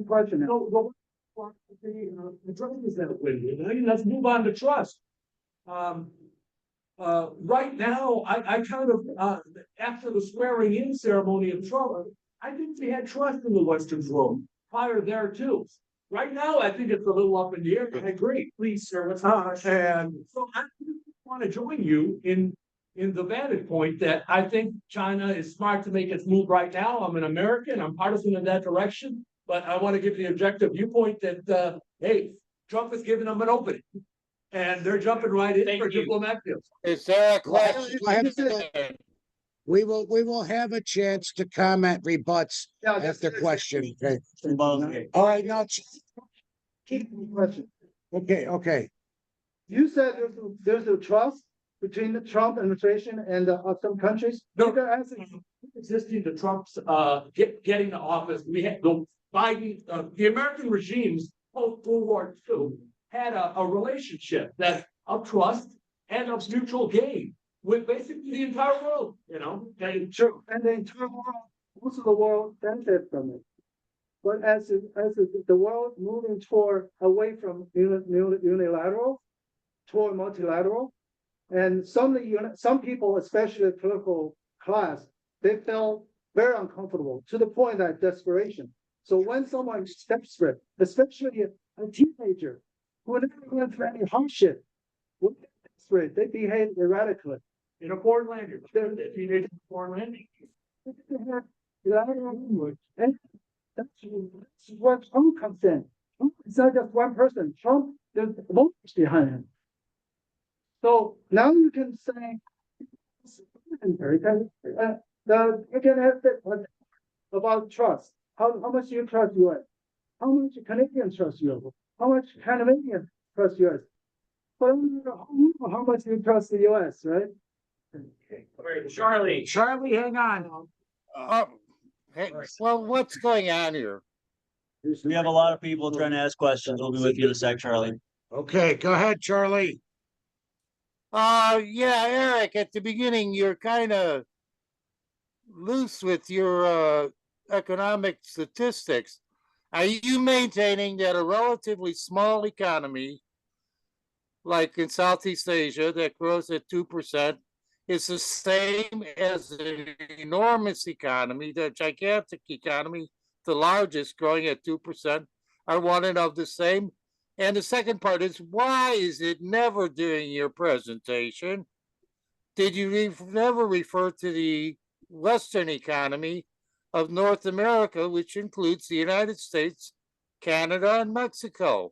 question it. the trust is that win-win. Let's move on to trust. Right now, I kind of, after the swearing in ceremony of Trump, I think we had trust in the Western world prior there too. Right now, I think it's a little up in the air. I agree. Please, sir, what's and so I want to join you in the vantage point that I think China is smart to make its move right now. I'm an American. I'm partisan in that direction, but I want to give the objective viewpoint that, hey, Trump is giving them an opening. And they're jumping right in for diplomatic deals. Is there a question? We will have a chance to comment, rebuts after question. Okay. All right, now. Keep the question. Okay. You said there's a trust between the Trump administration and some countries. No, existing to Trump's getting to office. We had the Biden, the American regimes post-World War II had a relationship that of trust and of mutual gain with basically the entire world, you know? And True, and the entire world, most of the world benefit from it. But as the world moving toward away from unilateral toward multilateral, and some people, especially the political class, they felt very uncomfortable to the point that desperation. So when someone steps for it, especially a teenager who never went through any hardship, when they step for it, they behave erratically. in a foreign language, if you need a foreign language. And that's where Trump comes in. Trump is not just one person. Trump, there's voters behind him. So now you can say, you can ask about trust. How much do you trust US? How much Canadians trust US? How much Canadians trust US? But I don't know how much you trust the US, right? Charlie. Charlie, hang on. Hey, well, what's going on here? We have a lot of people trying to ask questions. We'll be with you in a sec, Charlie. Okay, go ahead, Charlie. Yeah, Eric, at the beginning, you're kind of loose with your economic statistics. Are you maintaining that a relatively small economy, like in Southeast Asia, that grows at 2%, is the same as an enormous economy, the gigantic economy, the largest, growing at 2%, are one and of the same? And the second part is, why is it never during your presentation did you never refer to the Western economy of North America, which includes the United States, Canada, and Mexico?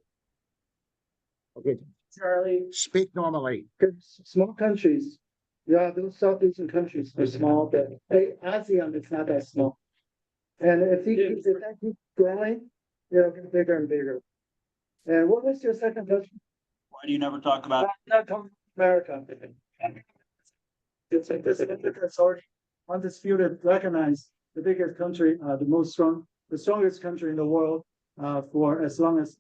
Okay, Charlie, speak normally. small countries. Yeah, those southeastern countries are small, but ASEAN is not that small. And if that keeps growing, it'll get bigger and bigger. And what was your second question? Why do you never talk about? Not talking America. It's like this, it's already undisputed, recognized the biggest country, the strongest country in the world, for as long as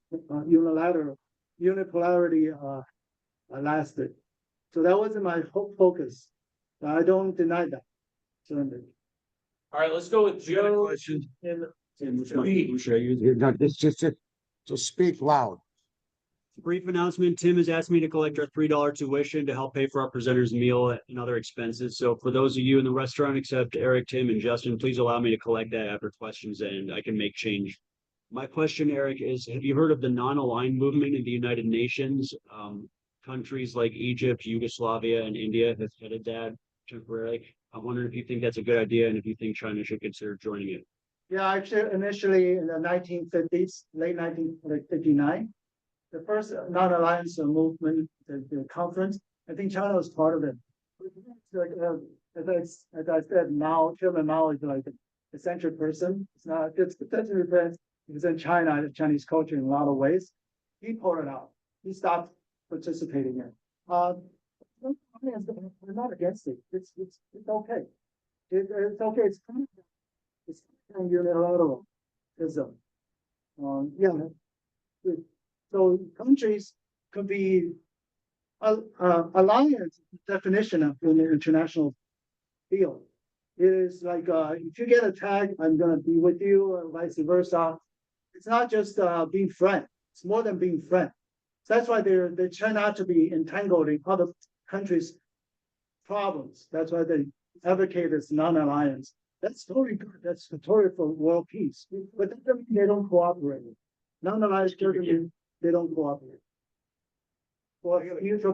unipolarity lasted. So that wasn't my whole focus. I don't deny that. Certainly. All right, let's go with Joe. Question. It's just speak loud. Brief announcement. Tim has asked me to collect our $3 tuition to help pay for our presenter's meal and other expenses. So for those of you in the restaurant, except Eric, Tim, and Justin, please allow me to collect that after questions and I can make change. My question, Eric, is have you heard of the non-aligned movement in the United Nations? Countries like Egypt, Yugoslavia, and India have headed that temporarily. I'm wondering if you think that's a good idea and if you think China should consider joining it. Yeah, actually, initially in the 1950s, late 1959, the first non-alliance movement, the conference, I think China was part of it. Like, as I said, Chairman Mao is like a central person. It's not, it's potentially friends because in China, the Chinese culture in a lot of ways. He pulled it out. He stopped participating in. We're not against it. It's okay. It's okay. It's unilateral. Yeah. So countries could be alliance definition of in the international field. It is like if you get attacked, I'm gonna be with you, or vice versa. It's not just being friend. It's more than being friend. So that's why they try not to be entangled in other countries' problems. That's why they advocate this non-alliance. That's totally good. That's totally for world peace. But that doesn't mean they don't cooperate. Non-alliance doesn't mean they don't cooperate. For mutual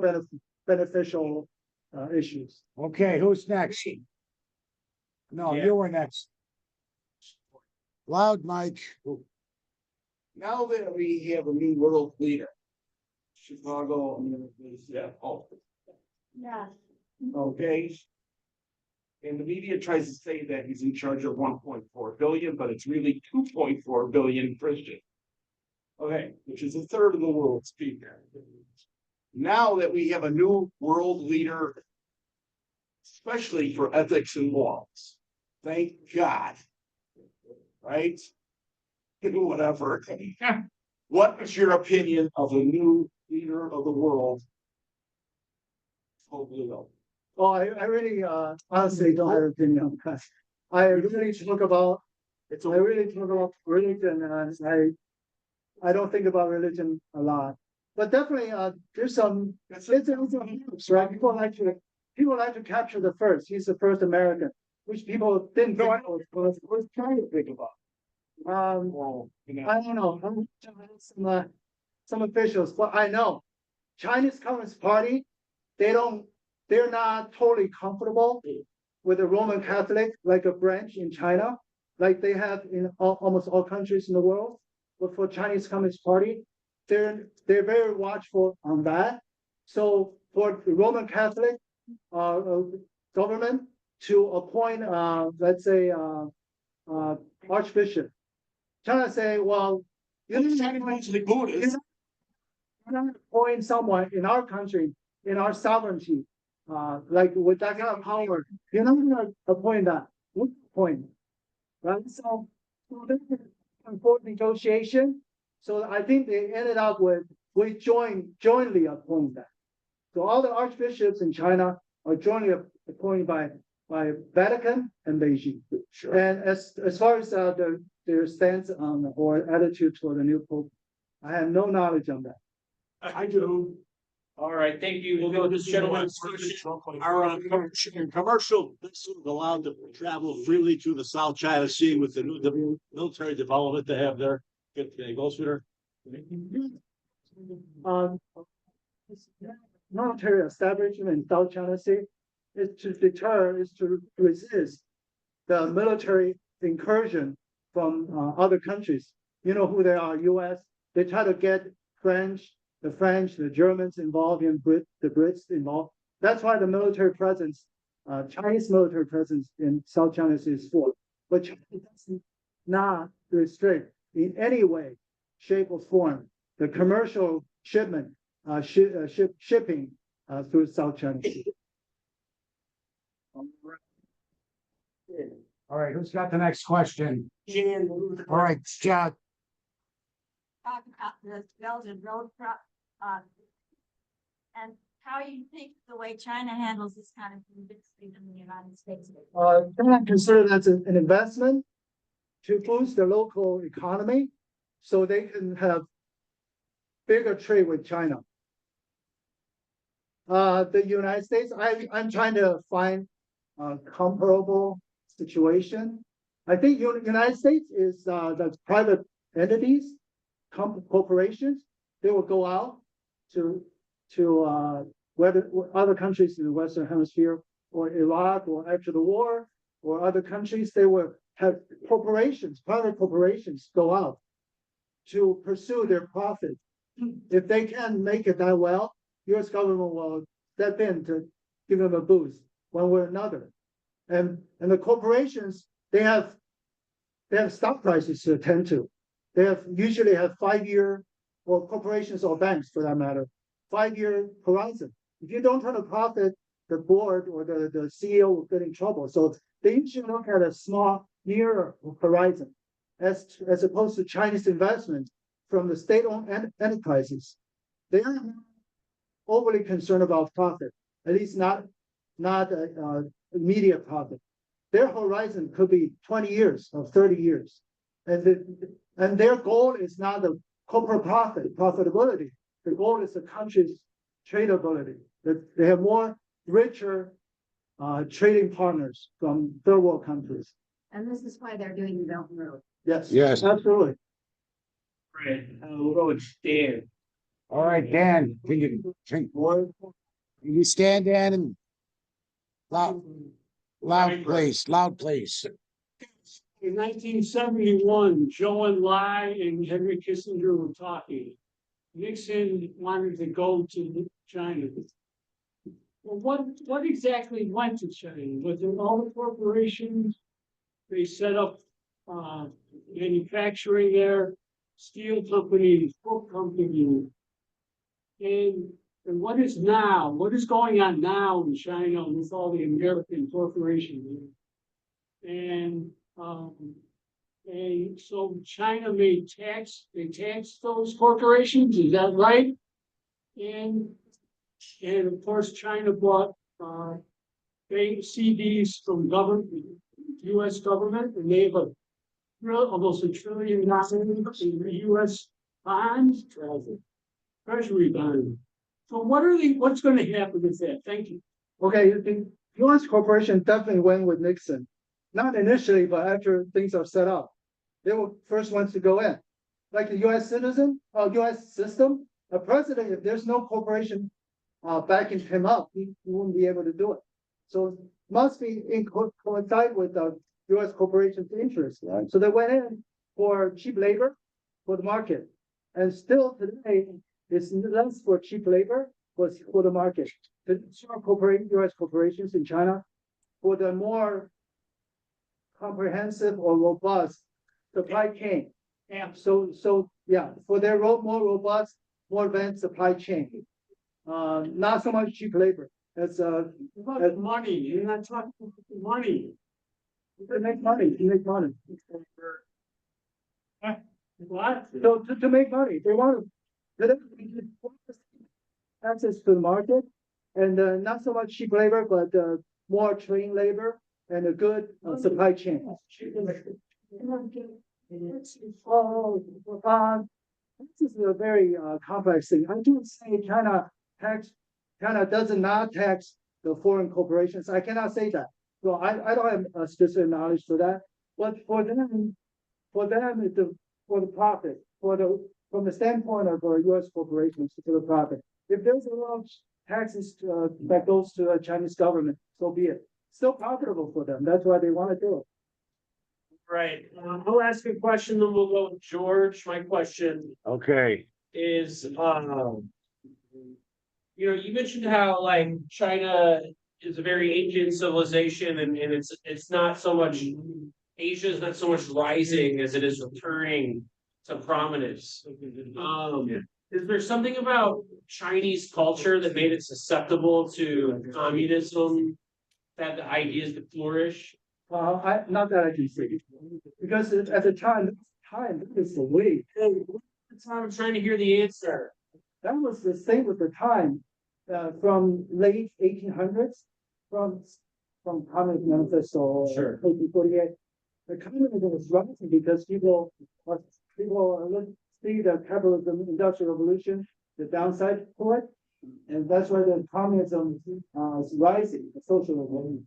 beneficial issues. Okay, who's next? No, Yeah. you were next. Loud mic. Now that we have a new world leader, Chicago, yeah, Yeah. okay. And the media tries to say that he's in charge of 1.4 billion, but it's really 2.4 billion Christian. Okay, which is a third of the world speaker. Now that we have a new world leader, especially for ethics and morals, thank God, right? Whatever. What is your opinion of the new leader of the world? Rubio? Oh, I really, honestly don't have an opinion, because I really talk about, It's I really talk about religion, and I don't think about religion a lot. But definitely, there's some, it's right? People like to capture the first. He's the first American, which people didn't No, I think know. We're trying to think about. Well, I don't know, some officials, but I know Chinese Communist Party, they're not totally comfortable with the Roman Catholic, like a branch in China, like they have in almost all countries in the world. But for Chinese Communist Party, they're very watchful on that. So for the Roman Catholic government to appoint, let's say, Archbishop, China say, well, It's Chinese mostly Buddhist. you're not appoint someone in our country, in our sovereignty, like with that kind of power, you're not gonna appoint that. What point? Right? So this is important negotiation. So I think they ended up with we jointly appoint that. So all the archbishops in China are jointly appointed by Vatican and Beijing. Sure. And as far as their stance on or attitude toward the new pope, I have no knowledge on that. I do. All right, thank you. We'll go with this gentleman's our commercial vessels allowed to travel freely through the South China Sea with the new military development they have there. Good, can you go, sweeter? Military establishment in South China Sea is to resist the military incursion from other countries. You know who they are, US. They try to get the French, the Germans involved, the Brits involved. That's why the military presence, Chinese military presence in South China Sea is for. But China does not restrict in any way, shape, or form the commercial shipment, shipping through South China Sea. All right, who's got the next question? Jan. All right, John. Talk about the Belgian road and how you think the way China handles this kind of thing differently than the United States. China consider that an investment to boost the local economy, so they can have bigger trade with China. The United States, I'm trying to find a comparable situation. I think United States is the private entities, corporations, they will go out to whether other countries in the Western Hemisphere or Iraq or after the war or other countries, they will have corporations, private corporations go out to pursue their profit. If they can make it that well, US government will step in to give them a boost one way or another. And the corporations, they have stock prices to attend to. They usually have 5-year, or corporations or banks for that matter, 5-year horizon. If you don't turn a profit, the board or the CEO will get in trouble. So they usually look at a small near horizon as opposed to Chinese investment from the state-owned enterprises. They are overly concerned about profit, at least not immediate profit. Their horizon could be 20 years or 30 years. And their goal is not the corporate profitability. The goal is the country's tradability. That they have more richer trading partners from third world countries. And this is why they're doing the Belt and Road. Yes. Yes. Absolutely. Right, we'll go with Dan. All right, Dan, can you stand, Dan, and loud, please. In 1971, Zhou Enlai and Henry Kissinger were talking. Nixon wanted to go to China. Well, what exactly went to China? Was it all the corporations? They set up manufacturing there, steel companies, book companies. And what is now? What is going on now in China with all the American corporations? And And so China they tax those corporations, is that right? And of course, China bought CDs from government, US government, and they have almost $1 trillion in US bonds, treasury bonds. So what's going to happen with that? Thank you. Okay, the US corporation definitely went with Nixon. Not initially, but after things are set up. They were first ones to go in. Like the US citizen, US system, a president, if there's no corporation backing him up, he wouldn't be able to do it. So it must be coincide with the US corporation's interest. Right. So they went in for cheap labor for the market. And still today, it's less for cheap labor, but for the market. The US corporations in China, for the more comprehensive or robust supply chain. Yeah. So yeah, for their more robust, more advanced supply chain. Not so much cheap labor. As money, you're not talking about money. to make money, to make money. What? So to make money, they want to access to the market and not so much cheap labor, but more trained labor and a good supply chain. This is a very complex thing. I do say China does not tax the foreign corporations. I cannot say that. So I don't have a specific knowledge for that. But for them, for the profit, from the standpoint of U.S. corporations, for the profit. If there's a lot of taxes that goes to the Chinese government, so be it. Still profitable for them. That's why they want to do it. Right. I'll ask a question, then we'll go with George. My question Okay. is, you mentioned how like China is a very ancient civilization, and it's not so much Asia is not so much rising as it is returning to prominence. Is there something about Chinese culture that made it susceptible to communism, that the ideas to flourish? Not that I can see, because at the time that was the way. That's why I'm trying to hear the answer. That was the same with the time, from late 1800s, from Communist Manifesto, Sure. 1848. The communism was rising because people see the capitalism, industrial revolution, the downside for it, and that's why the communism is rising, the socialism.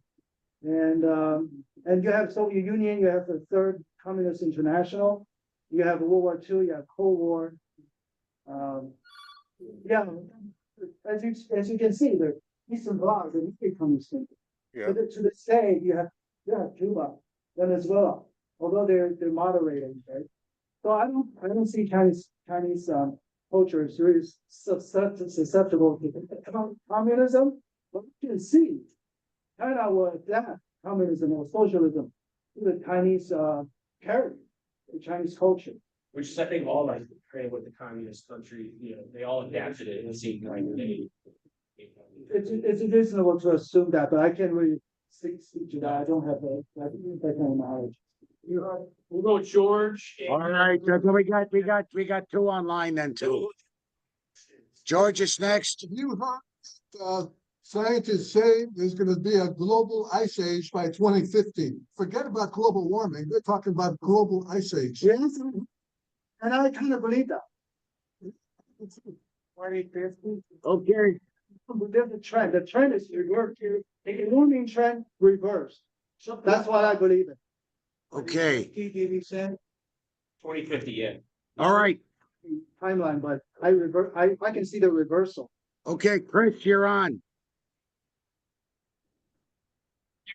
And you have Soviet Union, you have the Third Communist International, you have World War II, you have Cold War. Yeah, as you can see, the Eastern Bloc, the big communist. Yeah. But to this day, you have Cuba, Venezuela, although they're moderating, right? So I don't see Chinese culture is really susceptible to communism, but you can see China will adapt communism or socialism to the Chinese character, the Chinese culture. Which is, I think, all like with the communist country, they all adapted it in the same kind of way. It's reasonable to assume that, but I can't really speak to that. I don't have that kind of knowledge. We'll go George. All right, we got two online then too. George is next. You heard scientists say there's going to be a global ice age by 2050. Forget about global warming. They're talking about global ice age. Yes, and I kind of believe that. Okay. There's a trend. The trend is reversed. The warming trend reversed. That's what I believe in. Okay. 2050, yeah. All right. Timeline, but I can see the reversal. Okay, Chris, you're on.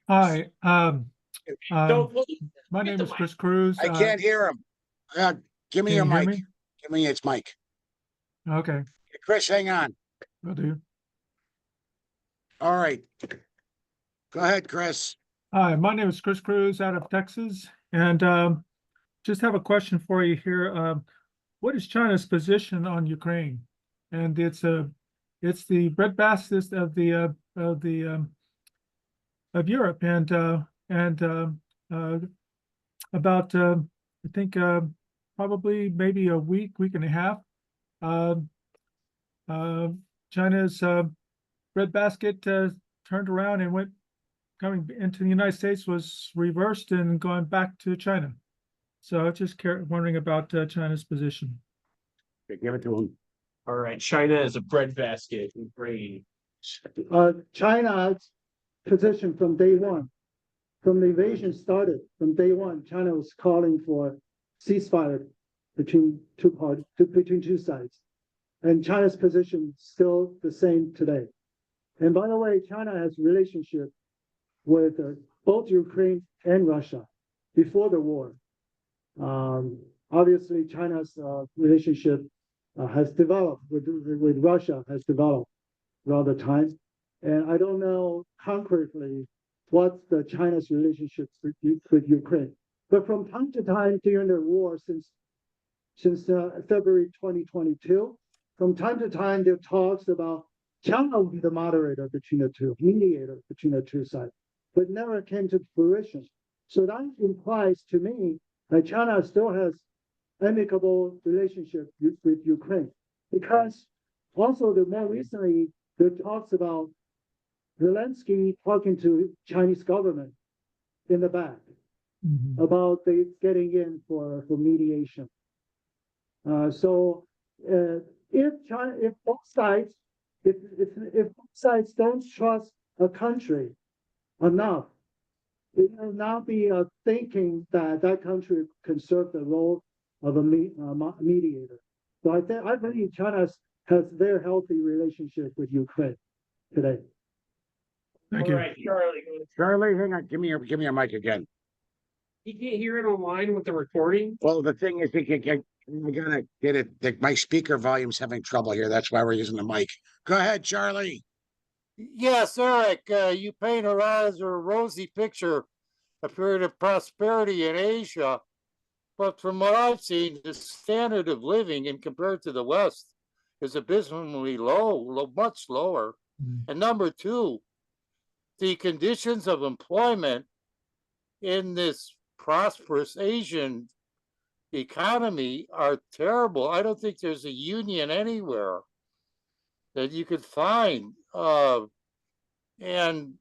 Hi, Don't my name is Chris Cruz. I can't hear him. Give me your can you hear mic. me? Give me its mic. Okay, Chris, hang on. will do. All right. Go ahead, Chris. Hi, my name is Chris Cruz out of Texas, and just have a question for you here. What is China's position on Ukraine? And it's the breadbasket of Europe, and about I think, probably maybe a week and a half. Um, China's, breadbasket, turned around and coming into the United States was reversed and going back to China. So just wondering about, China's position. Okay, give it to him. All right, China is a breadbasket in grain. China's position from day one, from the invasion started, from day one, China was calling for ceasefire between between two sides. And China's position still the same today. And by the way, China has relationship with both Ukraine and Russia before the war. Obviously, China's relationship has developed with Russia, has developed throughout the time. And I don't know concretely what's the China's relationship with Ukraine. But from time to time during the war, since February 2022, from time to time there are talks about China will be the moderator between the two, mediator between the two sides, but never came to fruition. So that implies to me that China still has amicable relationship with Ukraine, because also the more recently there are talks about Zelensky talking to Chinese government in the back about getting in for mediation. If both sides, if both sides don't trust a country enough, it will not be thinking that that country can serve the role of a mediator. So I believe China has very healthy relationship with Ukraine today. Thank All you. right, Charlie. Charlie, hang on, give me your mic again. You can't hear it online with the recording? Well, the thing is, I gotta get it. My speaker volume's having trouble here. That's why we're using the mic. Go ahead, Charlie. Yes, Eric, you paint a rather rosy picture, a period of prosperity in Asia. But from what I've seen, the standard of living, and compared to the West, is abysmally low, much lower. And number two, the conditions of employment in this prosperous Asian economy are terrible. I don't think there's a union anywhere that you could find, and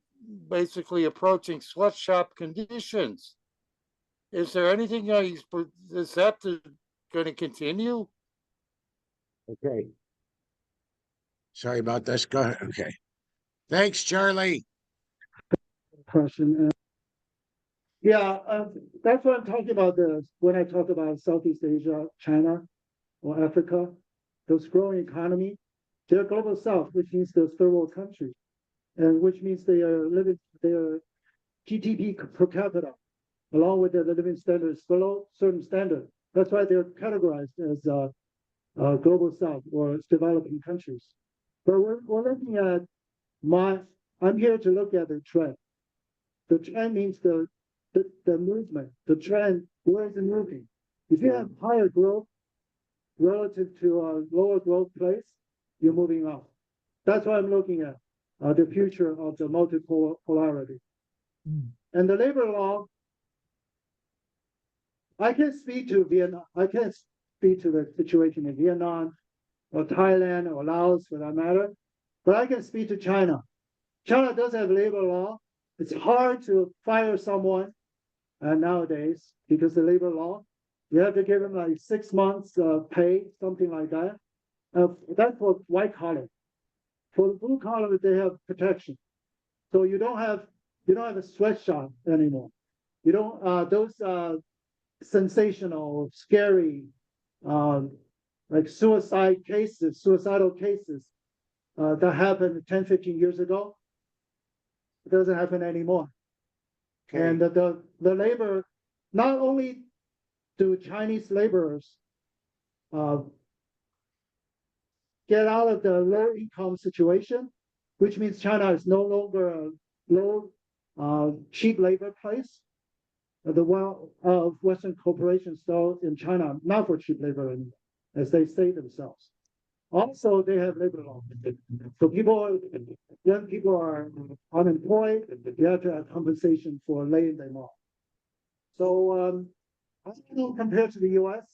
basically approaching sweatshop conditions. Is there anything is that going to continue? Okay. Sorry about this. Go ahead. Okay. Thanks, Charlie. Question. That's what I'm talking about when I talk about Southeast Asia, China, or Africa, those growing economy. They're global South, which means those third world countries, and which means their GDP per capita, along with their living standards below certain standard. That's why they're categorized as global South or developing countries. But we're looking at I'm here to look at the trend. The trend means the movement, the trend, where is it moving? If you have higher growth relative to a lower growth place, you're moving up. That's what I'm looking at, the future of the multipolarity. And the labor law, I can't speak to Vietnam. I can't speak to the situation in Vietnam or Thailand or Laos for that matter, but I can speak to China. China does have labor law. It's hard to fire someone nowadays because the labor law. You have to give them like 6 months pay, something like that. That's for white collar. For the blue collar, they have protection. So you don't have a sweatshop anymore. You don't those sensational, scary, like suicidal cases that happened 10, 15 years ago. It doesn't happen anymore. Okay. And the labor, not only do Chinese laborers get out of the low income situation, which means China is no longer a low cheap labor place. The one of Western corporations still in China, not for cheap labor anymore, as they say themselves. Also, they have labor law. So young people are unemployed. You have to have compensation for laying them off. So I don't know compared to the US,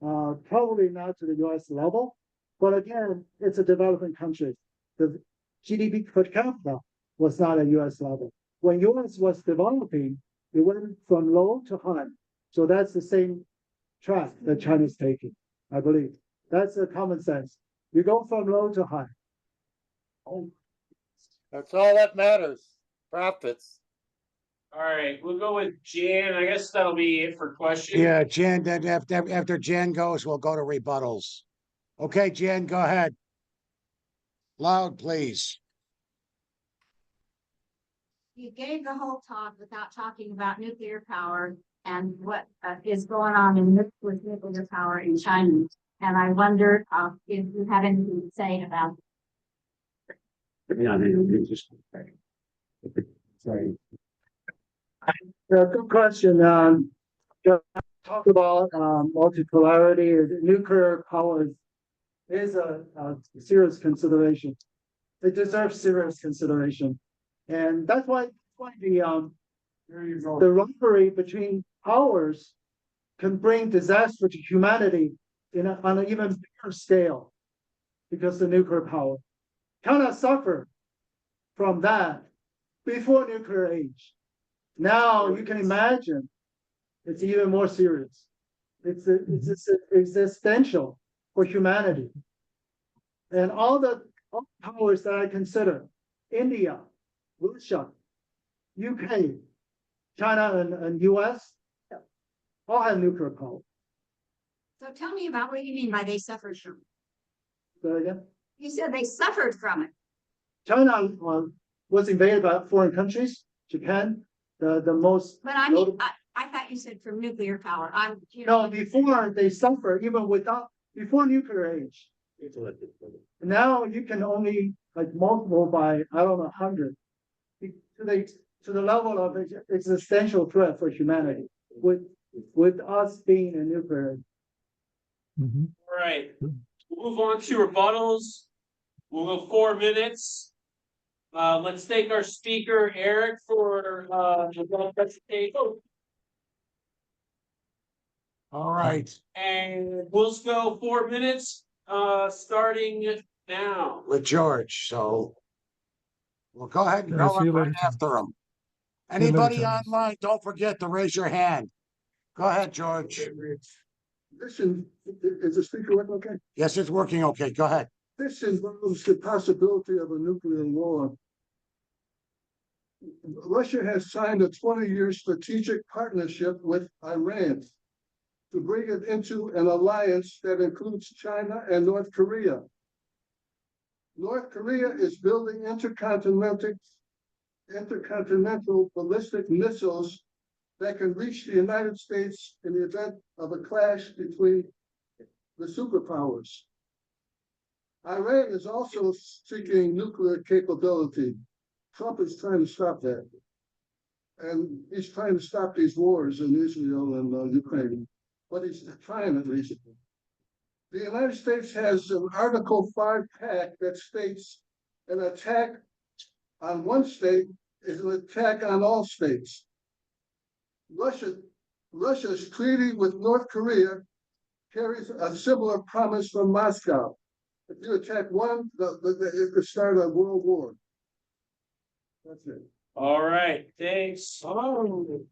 probably not to the US level, but again, it's a developing country. The GDP per capita was not at US level. When US was developing, it went from low to high. So that's the same track that China's taking, I believe. That's a common sense. You go from low to high. That's all that matters. Profits. All right, we'll go with Jan. I guess that'll be it for questions. Yeah, Jan, then after Jan goes, we'll go to rebuttals. Okay, Jan, go ahead. Loud, please. You gave the whole talk without talking about nuclear power and what is going on with nuclear power in China. And I wonder if you have anything to say about Sorry. Good question. Talk about multipolarity. Nuclear power is a serious consideration. It deserves serious consideration, and that's why the rivalry between powers can bring disaster to humanity on an even bigger scale, because the nuclear power cannot suffer from that before nuclear age. Now you can imagine it's even more serious. It's existential for humanity. And all the powers that I consider, India, Russia, UK, China, and US, all have nuclear power. So tell me about what you mean by they suffered from it. So again, You said they suffered from it. China was invaded by foreign countries, Japan, the most. But I mean, I thought you said from nuclear power. No, before they suffer, even before nuclear age. Now you can only multiple by, I don't know, 100 to the level of existential threat for humanity with us being a nuclear. Mhm. All right, we'll move on to rebuttals. We'll go 4 minutes. Let's thank our speaker, Eric, for the presentation. All right, And we'll go 4 minutes, starting now. with George, so we'll go ahead and Yeah, go see you right later, Tim. after him. See you later, Anybody Tim. online, don't forget to raise your hand. Go ahead, George. This is the speaker working okay? Yes, it's working okay. Go ahead. This involves the possibility of a nuclear war. Russia has signed a 20-year strategic partnership with Iran to bring it into an alliance that includes China and North Korea. North Korea is building intercontinental ballistic missiles that can reach the United States in the event of a clash between the superpowers. Iran is also seeking nuclear capability. Trump is trying to stop that. And he's trying to stop these wars in Israel and Ukraine. But he's trying at least. The United States has an Article 5 pact that states an attack on one state is an attack on all states. Russia's treaty with North Korea carries a similar promise from Moscow. If you attack one, it could start a world war. That's it. All right, thanks. Go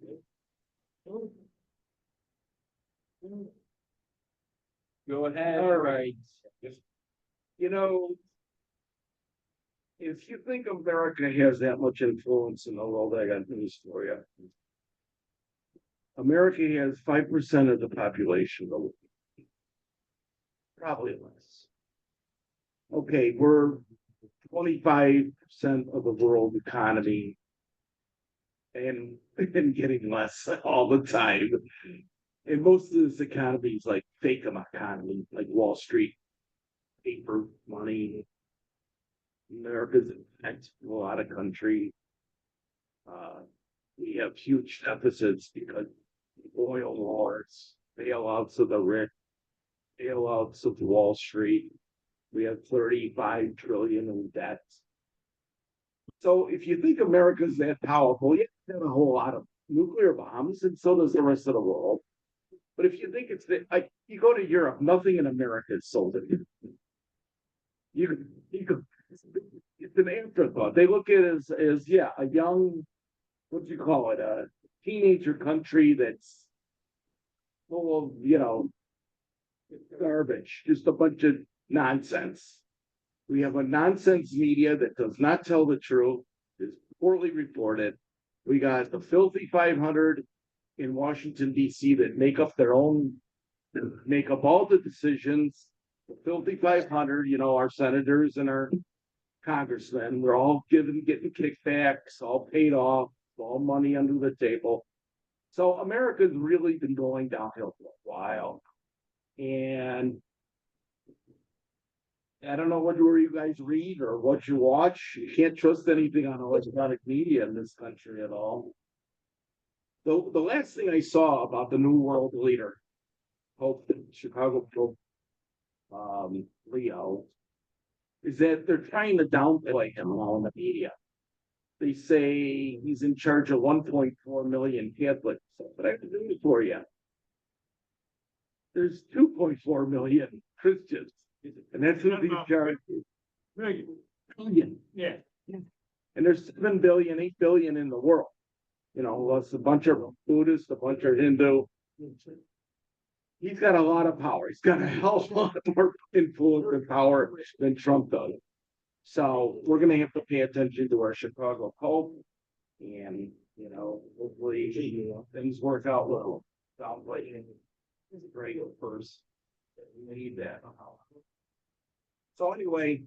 ahead. All right. You know, if you think America has that much influence in the world, I got news for you. America has 5% of the population, probably less. Okay, we're 25% of the world economy, and getting less all the time. And most of this economy is like fake economy, like Wall Street, paper money. America's a lot of country. We have huge deficits because oil wars, bailouts of the rich, bailouts of Wall Street. We have 35 trillion in debt. So if you think America's that powerful, you have a whole lot of nuclear bombs, and so does the rest of the world. But if you think it's you go to Europe, nothing in America is sold at you. You could, it's an afterthought. They look at it as a young, what do you call it, a teenager country that's full of, garbage, just a bunch of nonsense. We have a nonsense media that does not tell the truth, is poorly reported. We got the filthy 500 in Washington, D.C. that make up all the decisions. The filthy 500, our senators and our congressmen, we're all getting kickbacks, all paid off, all money under the table. So America's really been going downhill for a while. And I don't know where you guys read or what you watch. You can't trust anything on electronic media in this country at all. The last thing I saw about the New World Leader, Chicago Pope, Leo, is that they're trying to downplay him all in the media. They say he's in charge of 1.4 million Catholics. But I have news for you. There's 2.4 million Christians, and that's who these charge. Billion. Yeah. And there's 7 billion, 8 billion in the world. That's a bunch of Buddhists, a bunch of Hindu. He's got a lot of power. He's got a hell of a lot more influence and power than Trump does. So we're going to have to pay attention to our Chicago Pope, and hopefully things work out well. Sounds like it's a great first. We need that. So anyway,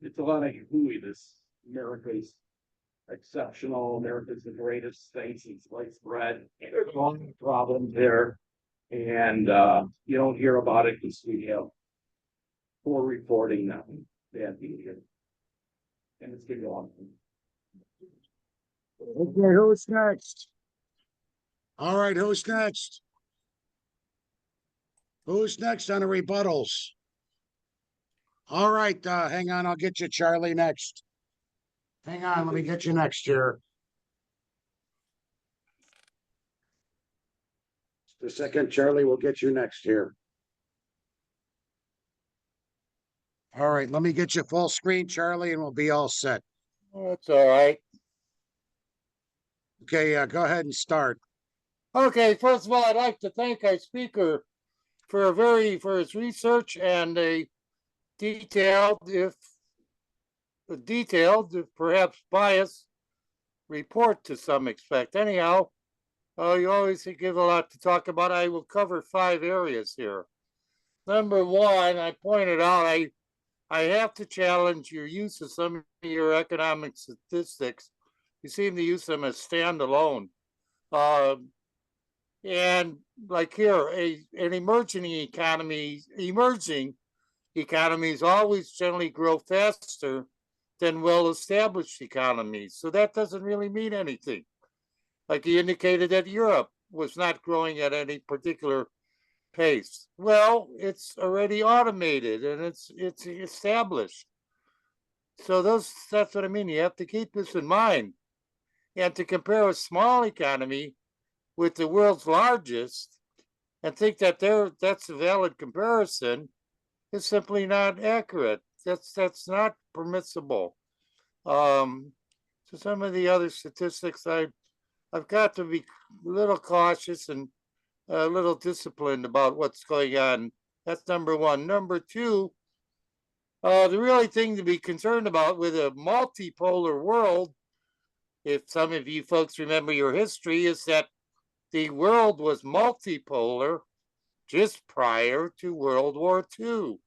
it's a lot of hooey. This America's exceptional. America's the greatest thing since sliced bread. There's a lot of problems there, and you don't hear about it because we have poor reporting now. Bad media, and it's going on. Okay, who's next? All right, who's next? Who's next on the rebuttals? All right, hang on, I'll get you Charlie next. Hang on, let me get you next here. Just a second, Charlie, we'll get you next here. All right, let me get you full screen, Charlie, and we'll be all set. That's all right. Okay, go ahead and start. Okay, first of all, I'd like to thank our speaker for his research and a detailed, if perhaps biased report to some extent. Anyhow, you always give a lot to talk about. I will cover 5 areas here. Number 1, I pointed out I have to challenge your use of some of your economic statistics. You seem to use them as standalone. And like here, an emerging economies always generally grow faster than well-established economies. So that doesn't really mean anything. Like he indicated that Europe was not growing at any particular pace. Well, it's already automated and it's established. So that's what I mean. You have to keep this in mind. And to compare a small economy with the world's largest and think that that's a valid comparison is simply not accurate. That's not permissible. So some of the other statistics, I've got to be a little cautious and a little disciplined about what's going on. That's number 1. Number 2, the really thing to be concerned about with a multipolar world, if some of you folks remember your history, is that the world was multipolar just prior to World War II.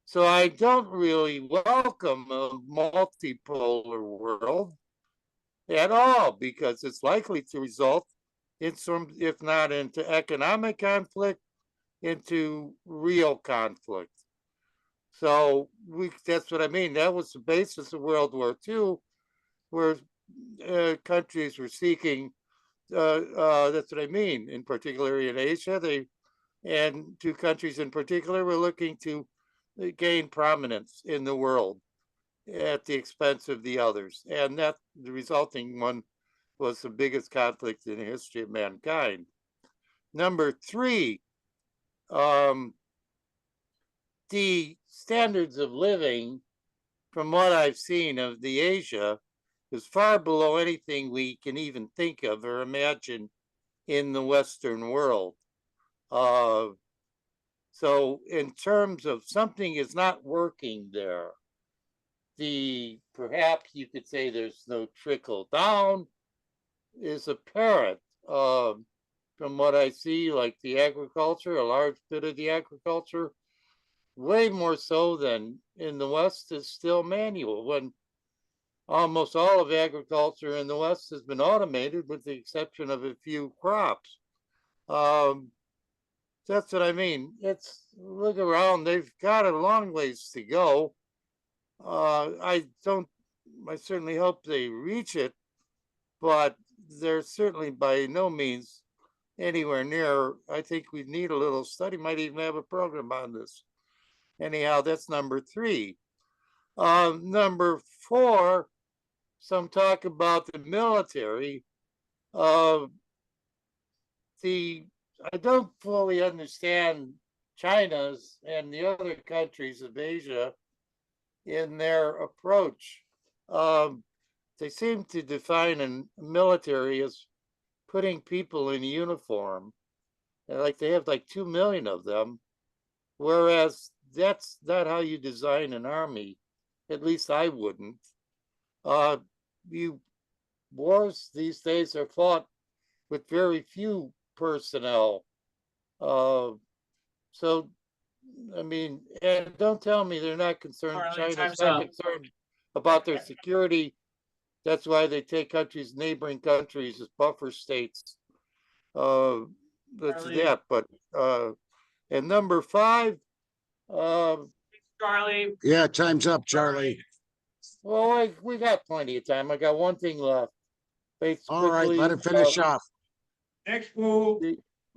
So I don't really welcome a multipolar world at all, because it's likely to result in some, if not into economic conflict, into real conflict. So that's what I mean. That was the basis of World War II, where countries were seeking, that's what I mean, in particular in Asia, and 2 countries in particular were looking to gain prominence in the world at the expense of the others. And that the resulting one was the biggest conflict in the history of mankind. Number three, the standards of living, from what I've seen of the Asia, is far below anything we can even think of or imagine in the Western world. So in terms of something is not working there, perhaps you could say there's no trickle down is apparent. From what I see, like the agriculture, a large bit of the agriculture, way more so than in the West, is still manual, when almost all of agriculture in the West has been automated with the exception of a few crops. That's what I mean. Look around, they've got a long ways to go. I certainly hope they reach it, but they're certainly by no means anywhere near. I think we need a little study, might even have a program on this. Anyhow, that's number three. Number four, some talk about the military. I don't fully understand China's and the other countries of Asia in their approach. They seem to define a military as putting people in uniform, and like they have like 2 million of them, whereas that's not how you design an army. At least I wouldn't. Wars these days are fought with very few personnel. So, I mean, and don't tell me they're not concerned. China's not concerned about their security. That's why they take neighboring countries as buffer states. That's that. But and number five, Charlie. Yeah, time's up, Charlie. Well, we got plenty of time. I got one thing left. All right, let it finish off. Next move.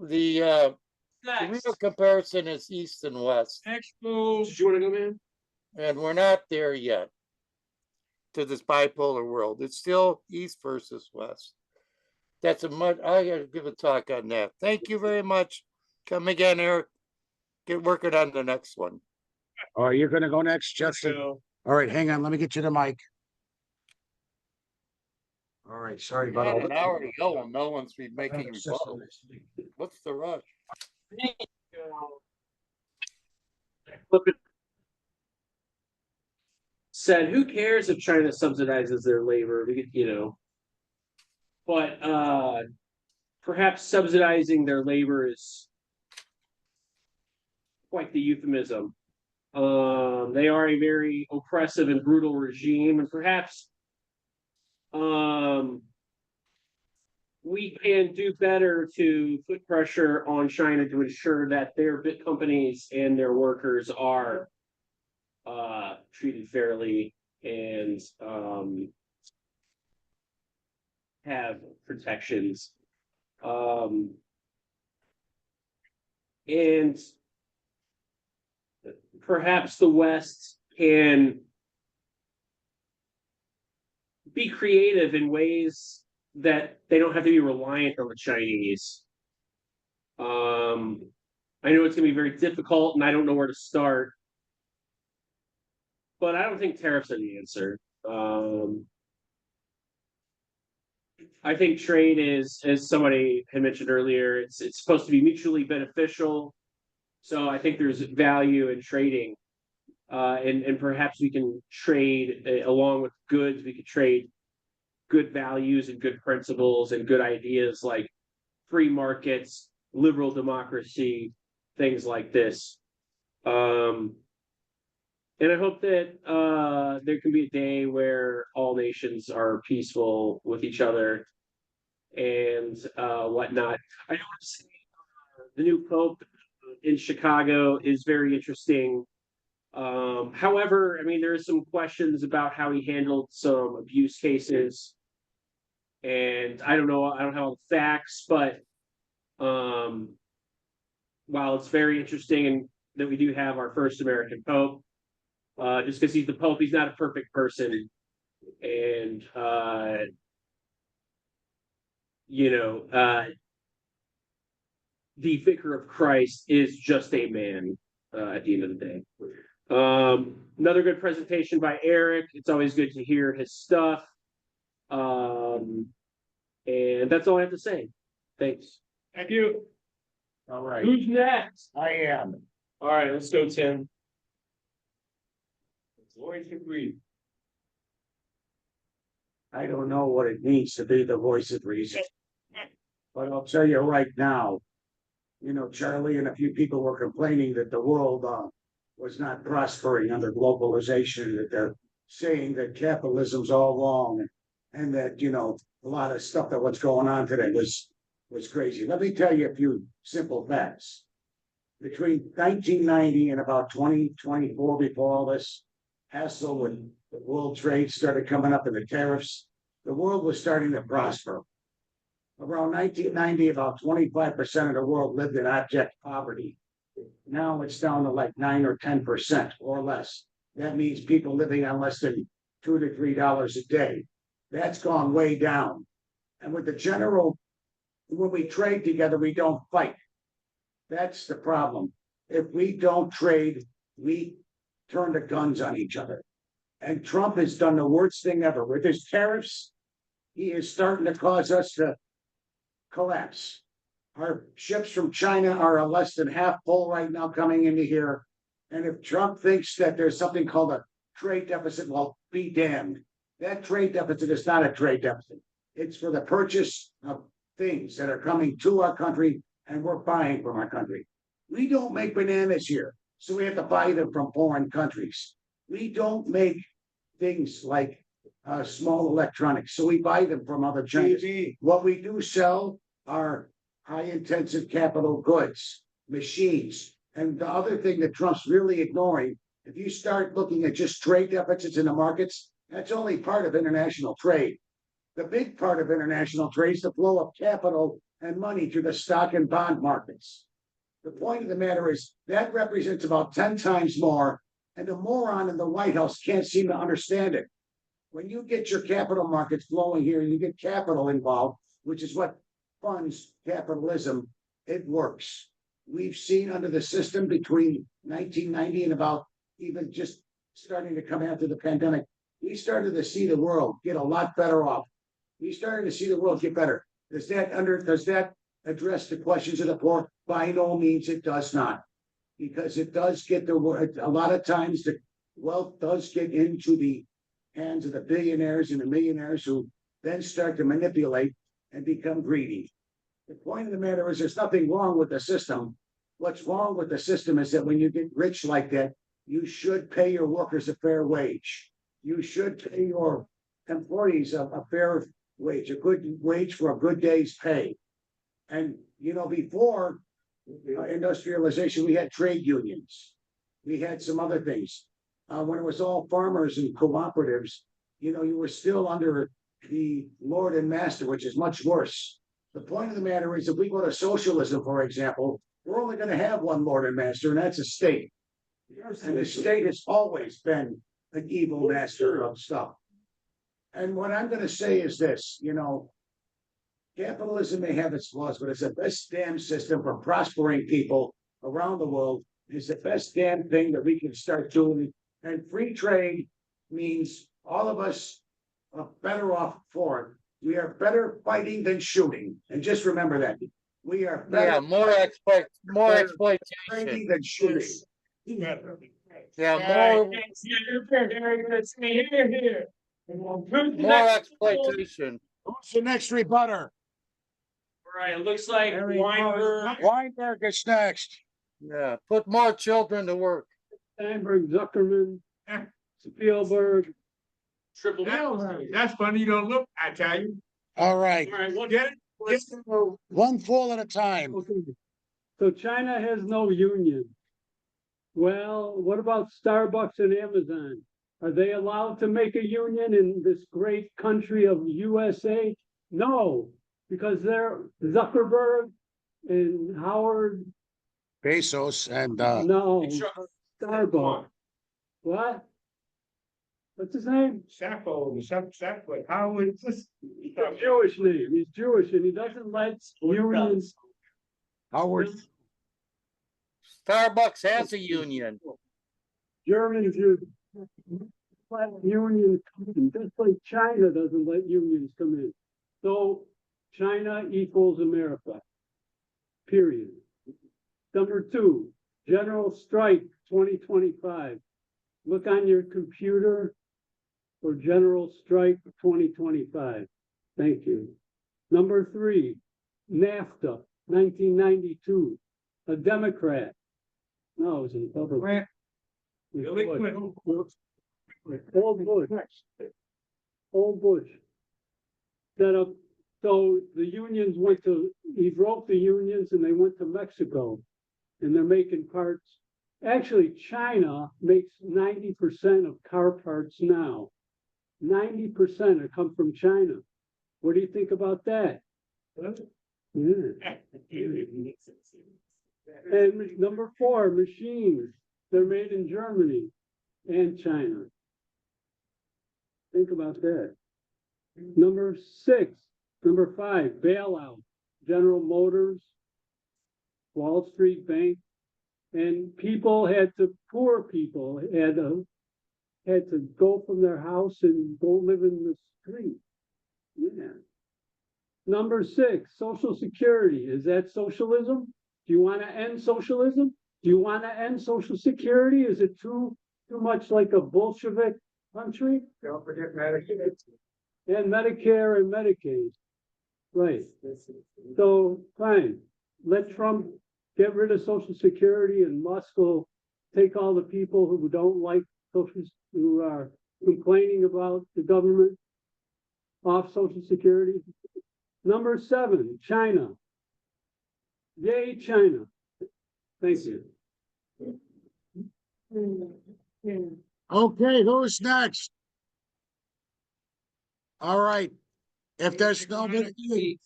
The Next. real comparison is East and West. Next move. Did you want to go, man? And we're not there yet to this bipolar world. It's still East versus West. I gotta give a talk on that. Thank you very much. Come again, Eric. Get working on the next one. All right, you're gonna go next, Justin. All right, hang on, let me get you the mic. All right, sorry about all An hour to go and no one's been making that. rebuttals. What's the rush? Said, who cares if China subsidizes their labor? But perhaps subsidizing their labor is quite the euphemism. They are a very oppressive and brutal regime, and perhaps we can do better to put pressure on China to ensure that their big companies and their workers are treated fairly and have protections. And perhaps the West can be creative in ways that they don't have to be reliant on the Chinese. I know it's going to be very difficult and I don't know where to start, but I don't think tariffs are the answer. I think trade is, as somebody had mentioned earlier, it's supposed to be mutually beneficial. So I think there's value in trading. And perhaps we can trade along with goods, we could trade good values and good principles and good ideas like free markets, liberal democracy, things like this. And I hope that there can be a day where all nations are peaceful with each other and whatnot. I know the new Pope in Chicago is very interesting. However, I mean, there are some questions about how he handled some abuse cases. And I don't know, I don't have all the facts, but while it's very interesting and that we do have our first American Pope, just because he's the Pope, he's not a perfect person. And, the vicar of Christ is just a man at the end of the day. Another good presentation by Eric. It's always good to hear his stuff. And that's all I have to say. Thanks. Thank you. All right, Who's next? I am. All right, let's go, Tim. Voice of reason. I don't know what it means to be the voice of reason. But I'll tell you right now, you know, Charlie and a few people were complaining that the world was not prospering under globalization, that they're saying that capitalism's all wrong and that, you know, a lot of stuff that what's going on today was crazy. Let me tell you a few simple facts. Between 1990 and about 2024, before all this hassle when the world trade started coming up and the tariffs, the world was starting to prosper. Around 1990, about 25% of the world lived in abject poverty. Now it's down to like 9 or 10% or less. That means people living on less than $2 to $3 a day. That's gone way down. And with the general, when we trade together, we don't fight. That's the problem. If we don't trade, we turn the guns on each other. And Trump has done the worst thing ever. With his tariffs, he is starting to cause us to collapse. Our ships from China are less than half full right now coming into here. And if Trump thinks that there's something called a trade deficit, well, be damned. That trade deficit is not a trade deficit. It's for the purchase of things that are coming to our country and we're buying from our country. We don't make bananas here, so we have to buy them from foreign countries. We don't make things like small electronics, so we buy them from other China. What we do sell are high-intensive capital goods, machines. And the other thing that Trump's really ignoring, if you start looking at just trade deficits in the markets, that's only part of international trade. The big part of international trade is the flow of capital and money to the stock and bond markets. The point of the matter is that represents about 10 times more, and the moron in the White House can't seem to understand it. When you get your capital markets flowing here, you get capital involved, which is what funds capitalism, it works. We've seen under the system between 1990 and about even just starting to come after the pandemic, we started to see the world get a lot better off. We started to see the world get better. Does that address the questions of the poor? By no means it does not. Because it does get a lot of times the wealth does get into the hands of the billionaires and the millionaires who then start to manipulate and become greedy. The point of the matter is there's nothing wrong with the system. What's wrong with the system is that when you get rich like that, you should pay your workers a fair wage. You should pay your employees a fair wage, a good wage for a good day's pay. And, you know, before industrialization, we had trade unions. We had some other things. When it was all farmers and cooperatives, you know, you were still under the lord and master, which is much worse. The point of the matter is, if we go to socialism, for example, we're only going to have one lord and master, and that's a state. And the state has always been an evil master of stuff. And what I'm going to say is this, you know, capitalism may have its flaws, but it's the best damn system for prospering people around the world. It's the best damn thing that we can start doing. And free trade means all of us are better off for it. We are better fighting than shooting. And just remember that. We are better more exploitation than shooting. more exploitation. Who's the next rebutter? All right, it looks like Weinberg is next. Yeah, put more children to work. Steinberg, Zuckerman, Spielberg. triple. That's funny, you don't look, I tell you. All right, All right, Get it? one full at a time. Okay. So China has no union. Well, what about Starbucks and Amazon? Are they allowed to make a union in this great country of USA? No, because they're Zuckerberg and Howard. Bezos and No, Starbucks. What? What's his name? Sappho, how is this? He's a Jewish name. He's Jewish and he doesn't let unions. Howard, Starbucks has a union. Germans let unions come in, just like China doesn't let unions come in. So China equals America. Period. Number two, general strike 2025. Look on your computer for general strike 2025. Thank you. Number three, NAFTA 1992. A Democrat. No, it was a Republican. Old Bush set up, so the unions he broke the unions and they went to Mexico and they're making parts. Actually, China makes 90% of car parts now. 90% have come from China. What do you think about that? Yeah. And number four, machines. They're made in Germany and China. Think about that. Number five, bailout. General Motors, Wall Street Bank, and poor people had to go from their house and go live in the street. Yeah. Number six, Social Security. Is that socialism? Do you want to end socialism? Do you want to end Social Security? Is it too much like a Bolshevik country? Don't forget Medicaid. And Medicare and Medicaid. Right. So fine. Let Trump get rid of Social Security and Musk will take all the people who don't like who are complaining about the government off Social Security. Number seven, China. Yay, China. Thank you. okay, who's next? All right, if there's nobody,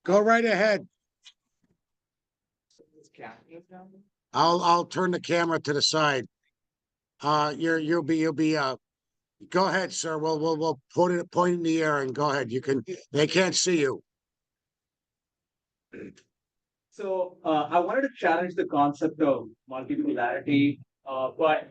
go right ahead. I'll turn the camera to the side. You'll be go ahead, sir. We'll point in the air and go ahead. They can't see you. So I wanted to challenge the concept of multipolarity, but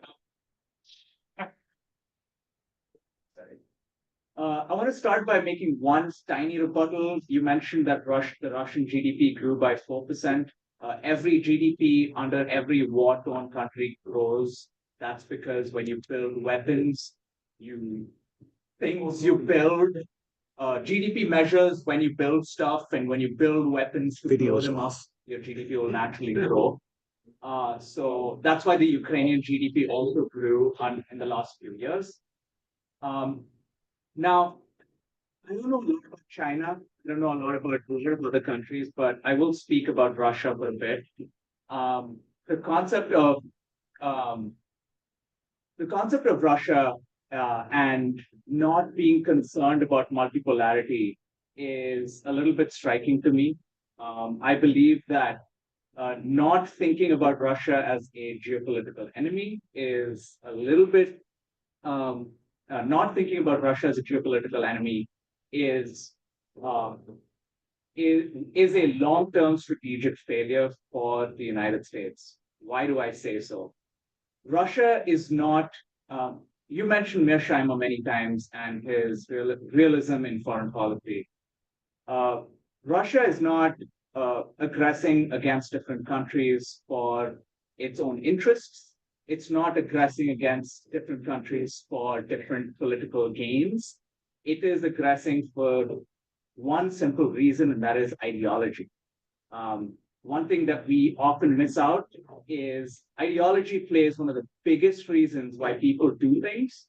I want to start by making one tiny rebuttal. You mentioned that the Russian GDP grew by 4%. Every GDP under every war-torn country grows. That's because when you build weapons, things you build, GDP measures when you build stuff, and when you build weapons to blow them up, your GDP will naturally grow. So that's why the Ukrainian GDP also grew in the last few years. Now, I don't know a lot about China. I don't know a lot about other countries, but I will speak about Russia for a bit. The concept of Russia and not being concerned about multipolarity is a little bit striking to me. I believe that not thinking about Russia as a geopolitical enemy is a little bit not thinking about Russia as a geopolitical enemy is a long-term strategic failure for the United States. Why do I say so? Russia is not, you mentioned Mearsheimer many times and his realism in foreign policy. Russia is not aggressing against different countries for its own interests. It's not aggressing against different countries for different political gains. It is aggressing for one simple reason, and that is ideology. One thing that we often miss out is ideology plays one of the biggest reasons why people do things.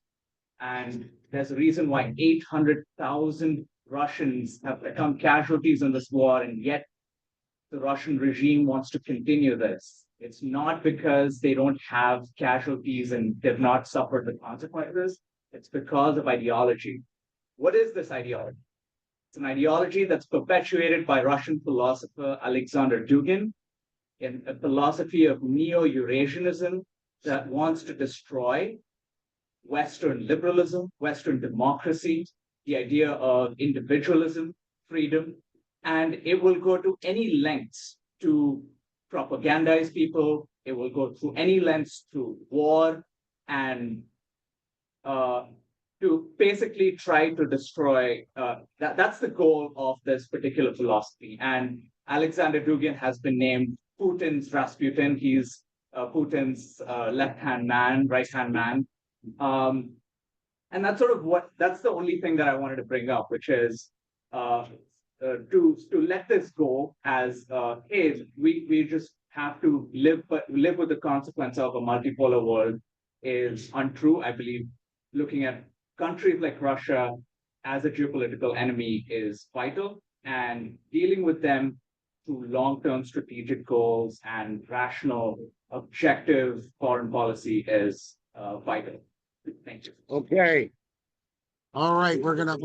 And there's a reason why 800,000 Russians have become casualties in this war, and yet the Russian regime wants to continue this. It's not because they don't have casualties and they've not suffered the consequences. It's because of ideology. What is this ideology? It's an ideology that's perpetuated by Russian philosopher Alexander Dugin in a philosophy of neo-Eurasianism that wants to destroy Western liberalism, Western democracy, the idea of individualism, freedom, and it will go to any lengths to propagandize people. It will go through any lengths through war and to basically try to destroy. That's the goal of this particular philosophy. And Alexander Dugin has been named Putin's Rasputin. He's Putin's left-hand man, right-hand man. And that's sort of that's the only thing that I wanted to bring up, which is to let this go as hey, we just have to live with the consequence of a multipolar world is untrue. I believe looking at countries like Russia as a geopolitical enemy is vital, and dealing with them through long-term strategic goals and rational, objective foreign policy is vital. Thank you. Okay. All right, we're gonna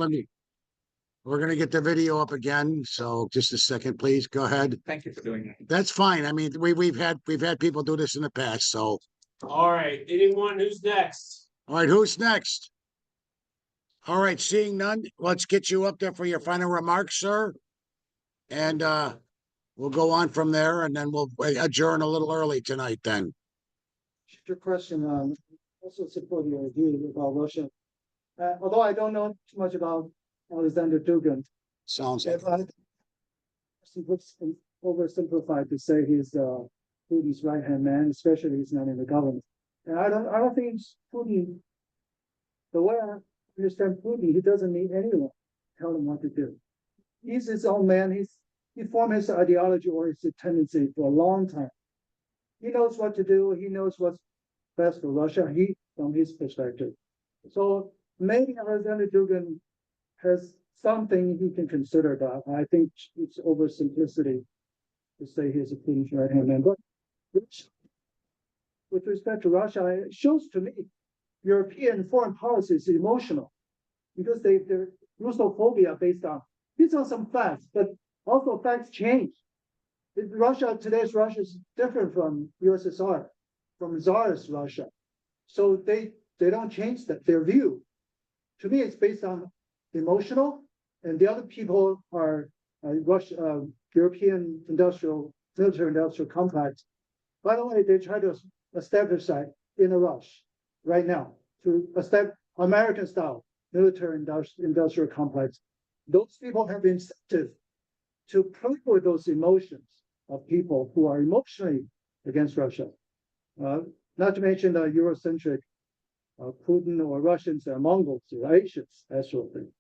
get the video up again. So just a second, please. Go ahead. Thank you for doing that. That's fine. I mean, we've had people do this in the past. So All right, anyone who's next? all right, who's next? All right, seeing none, let's get you up there for your final remarks, sir. And we'll go on from there, and then we'll adjourn a little early tonight then. Your question, also support your view about Russia. Although I don't know too much about Alexander Dugin. Sounds like it's oversimplified to say he's Putin's right-hand man, especially he's not in the government. And I don't think Putin, the way I understand Putin, he doesn't need anyone to tell him what to do. He's his own man. He formed his ideology or his tendency for a long time. He knows what to do. He knows what's best for Russia. From his perspective. So maybe Alexander Dugin has something he can consider that. I think it's oversimplicity to say he's a Putin's right-hand man. But with respect to Russia, it shows to me European foreign policy is emotional because they're Russophobia based on some facts, but also facts change. Today's Russia is different from USSR, from Tsarist Russia. So they don't change their view. To me, it's based on emotional, and the other people are European military industrial complex. By the way, they try to establish that in a rush right now to establish American style military industrial complex. Those people have incentive to play with those emotions of people who are emotionally against Russia. Not to mention the Eurocentric Putin or Russians or Mongols or Asians, that sort of thing.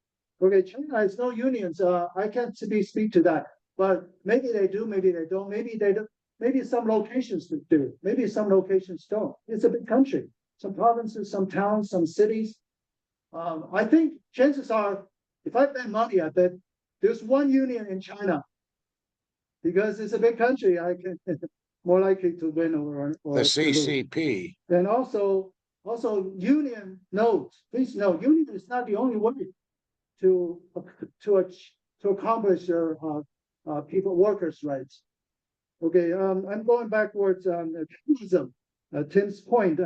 Okay, China has no unions. I can't speak to that, but maybe they do, maybe they don't, maybe they don't. Maybe some locations do, maybe some locations don't. It's a big country. Some provinces, some towns, some cities. I think chances are, if I bet money, I bet there's one union in China. Because it's a big country, I can more likely to win or the CCP. And also union knows, please know, union is not the only way to accomplish their workers' rights. Okay, I'm going backwards on Tim's point.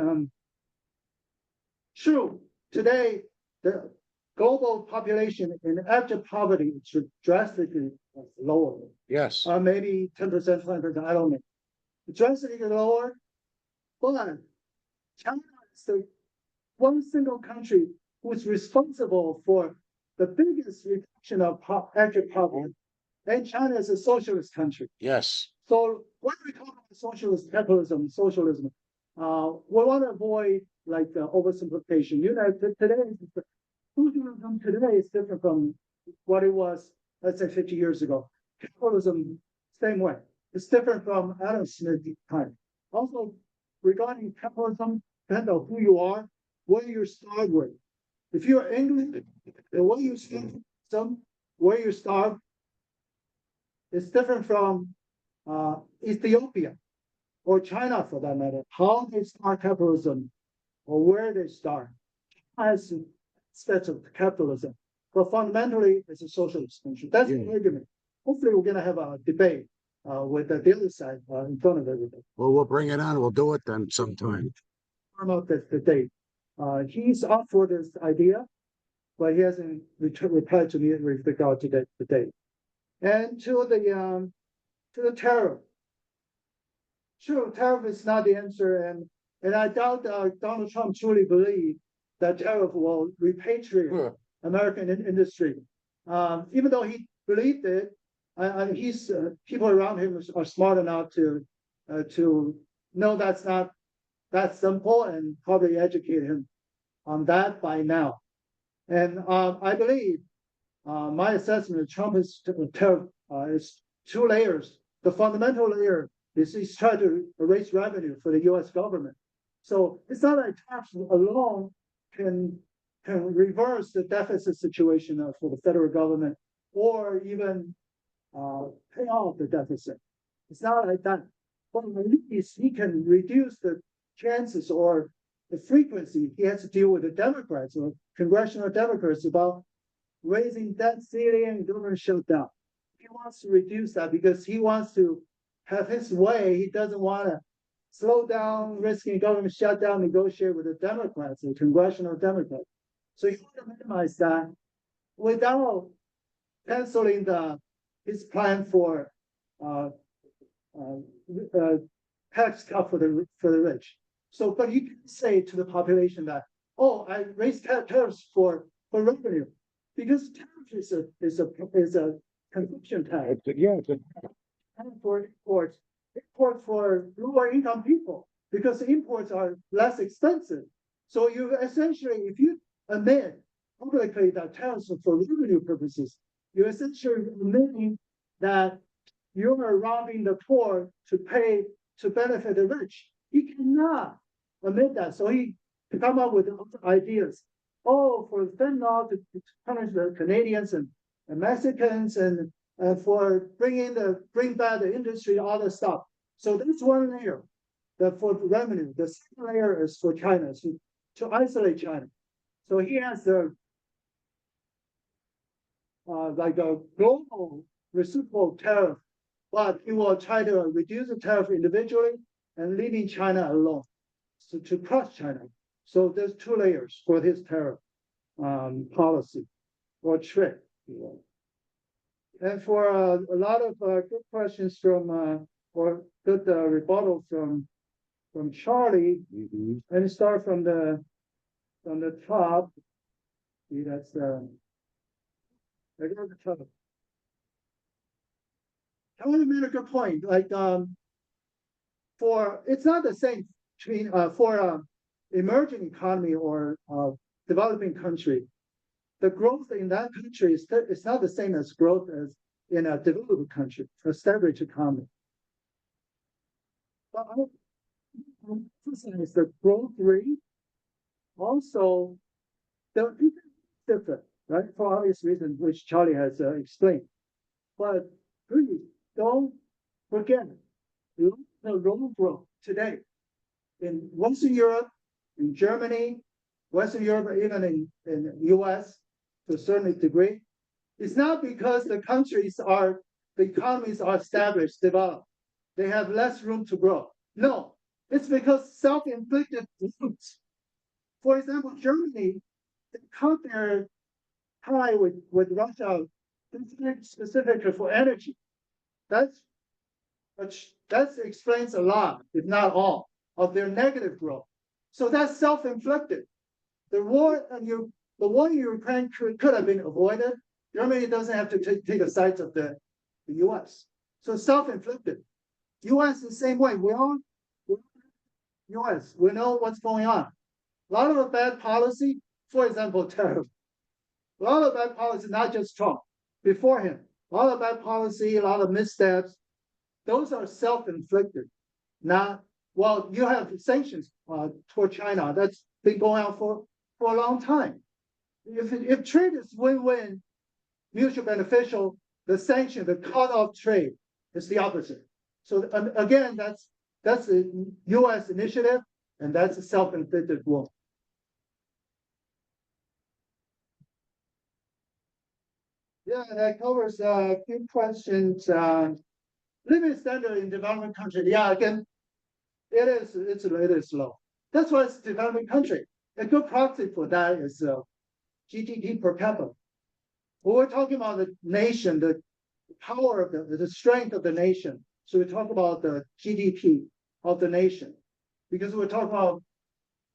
True, today the global population in active poverty is drastically lower. Yes. Maybe 10%, 20%, I don't know. Drastically lower, but China is the one single country who is responsible for the biggest reduction of active poverty. And China is a socialist country. Yes. So what we call socialist capitalism, socialism, we want to avoid like the oversimplification. Socialism today is different from what it was, let's say 50 years ago. Capitalism, same way. It's different from Adam Smith's time. Also, regarding capitalism, depends on who you are, where you start with. If you're England, the way you start, where you start, is different from Ethiopia or China for that matter. How they start capitalism or where they start has aspects of capitalism, but fundamentally it's a socialist country. That's the argument. Hopefully, we're going to have a debate with the other side in front of everybody. Well, we'll bring it on. We'll do it then sometime. Firm up the date. He's up for this idea, but he hasn't replied to me with regard to the date. And to the terror, Sure, tariff is not the answer, and I doubt Donald Trump truly believed that tariff will repatriate American industry. Even though he believed it, he's people around him are smart enough to know that's not that simple and probably educate him on that by now. And I believe my assessment of Trump is tariff is two layers. The fundamental layer is he's trying to raise revenue for the U.S. government. So it's not like tax alone can reverse the deficit situation for the federal government or even pay off the deficit. It's not like that. But at least he can reduce the chances or the frequency he has to deal with the Democrats or congressional Democrats about raising debt ceiling and government shutdown. He wants to reduce that because he wants to have his way. He doesn't want to slow down, risking government shutdown, negotiate with the Democrats, the congressional Democrats. So he wants to minimize that without canceling his plan for tax cut for the rich. So, but you can say to the population that, oh, I raised tariffs for revenue, because tariff is a consumption tax. Yeah. And for imports for lower income people, because imports are less expensive. So you essentially, if you admit publicly that tariffs are for revenue purposes, you're essentially admitting that you are robbing the poor to benefit the rich. He cannot admit that. So he come up with ideas. Oh, for fentanyl to punish the Canadians and Mexicans and for bring back the industry, all the stuff. So that's one layer for the revenue. The second layer is for China, to isolate China. So he has like a global reciprocal tariff, but he will try to reduce the tariff individually and leaving China alone, so to crush China. So there's two layers for his tariff policy or trick. And for a lot of good questions from or good rebuttal from Charlie, and start from the top. See, that's there goes the top. I want to make a good point. Like for it's not the same between for emerging economy or developing country. The growth in that country is not the same as growth as in a developed country, established economy. But I emphasize the growth rate also the different, right? For obvious reasons, which Charlie has explained. But please don't forget the low growth today in Western Europe, in Germany, Western Europe, even in the US to a certain degree. It's not because the economies are established, developed. They have less room to grow. No, it's because self-inflicted wounds. For example, Germany, they cut their tie with Russia specifically for energy. That explains a lot, if not all, of their negative growth. So that's self-inflicted. The war in Ukraine could have been avoided. Germany doesn't have to take the sides of the US. So self-inflicted. US the same way. US, we know what's going on. A lot of bad policy, for example, tariff. A lot of bad policy, not just Trump, before him. A lot of bad policy, a lot of missteps. Those are self-inflicted. Not, well, you have sanctions toward China. That's been going on for a long time. If trade is win-win, mutual beneficial, the sanction, the cut-off trade is the opposite. So again, that's a U.S. initiative, and that's a self-inflicted wound. Yeah, that covers a few questions. Living standard in developing country. Yeah, again, it is low. That's why it's a developing country. A good proxy for that is GDP per capita. When we're talking about the nation, the power of the strength of the nation. So we talk about the GDP. of the nation. Because we're talking about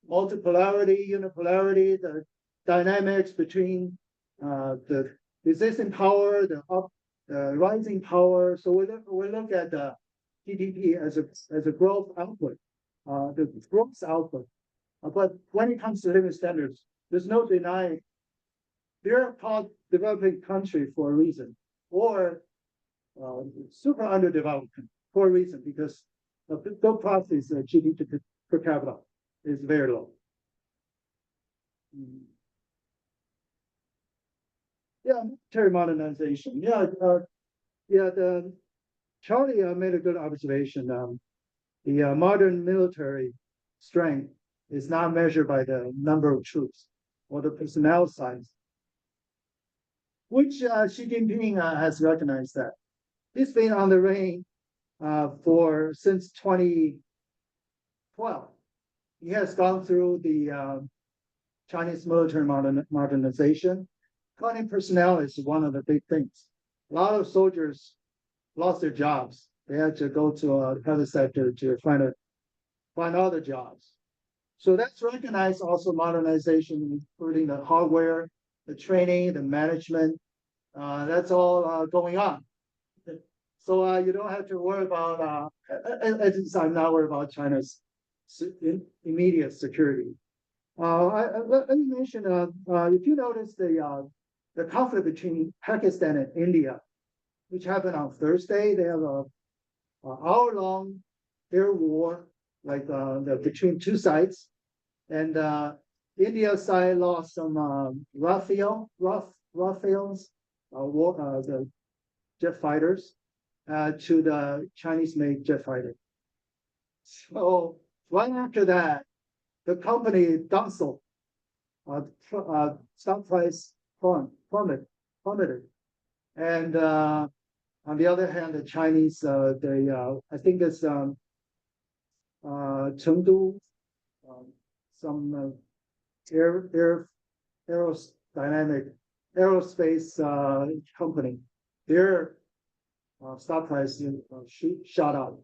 multipolarity, unipolarity, the dynamics between the existing power, the rising power. So we look at the GDP as a growth output, the growth output. But when it comes to living standards, there's no denying they're called developing country for a reason, or super underdeveloped for a reason, because the process GDP per capita is very low. Yeah, military modernization. Charlie made a good observation. The modern military strength is not measured by the number of troops or the personnel size, which Xi Jinping has recognized that. He's been on the reign since 2012. He has gone through the Chinese military modernization. Cutting personnel is one of the big things. A lot of soldiers lost their jobs. They had to go to another sector to find other jobs. So that's recognized also modernization, including the hardware, the training, the management. That's all going on. So you don't have to worry about, at least I'm not worried about China's immediate security. Let me mention, if you notice the conflict between Pakistan and India, which happened on Thursday, they have a hour-long air war, like between two sides, and India side lost some Rafales, the jet fighters, to the Chinese-made jet fighter. So right after that, the company Dunkel stock price plummeted, and on the other hand, the Chinese, I think it's Chengdu, some aerospace company, their stock price shot up.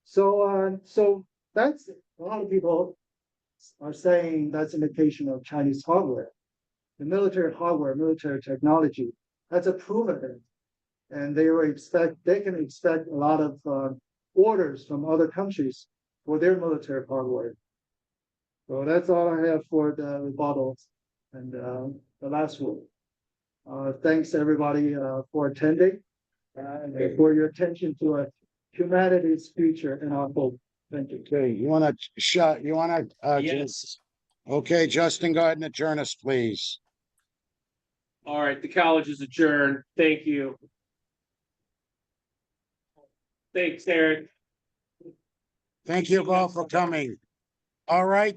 So that's a lot of people are saying that's an indication of Chinese hardware, the military hardware, military technology. That's a proven thing, and they can expect a lot of orders from other countries for their military hardware. So that's all I have for the rebuttals and the last one. Thanks everybody for attending and for your attention to humanity's future and our hope. Thank you. Okay, you wanna Yes. Okay, Justin, go ahead and adjourn us, please. All right, the college is adjourned. Thank you. Thanks, Eric. Thank you all for coming. All right,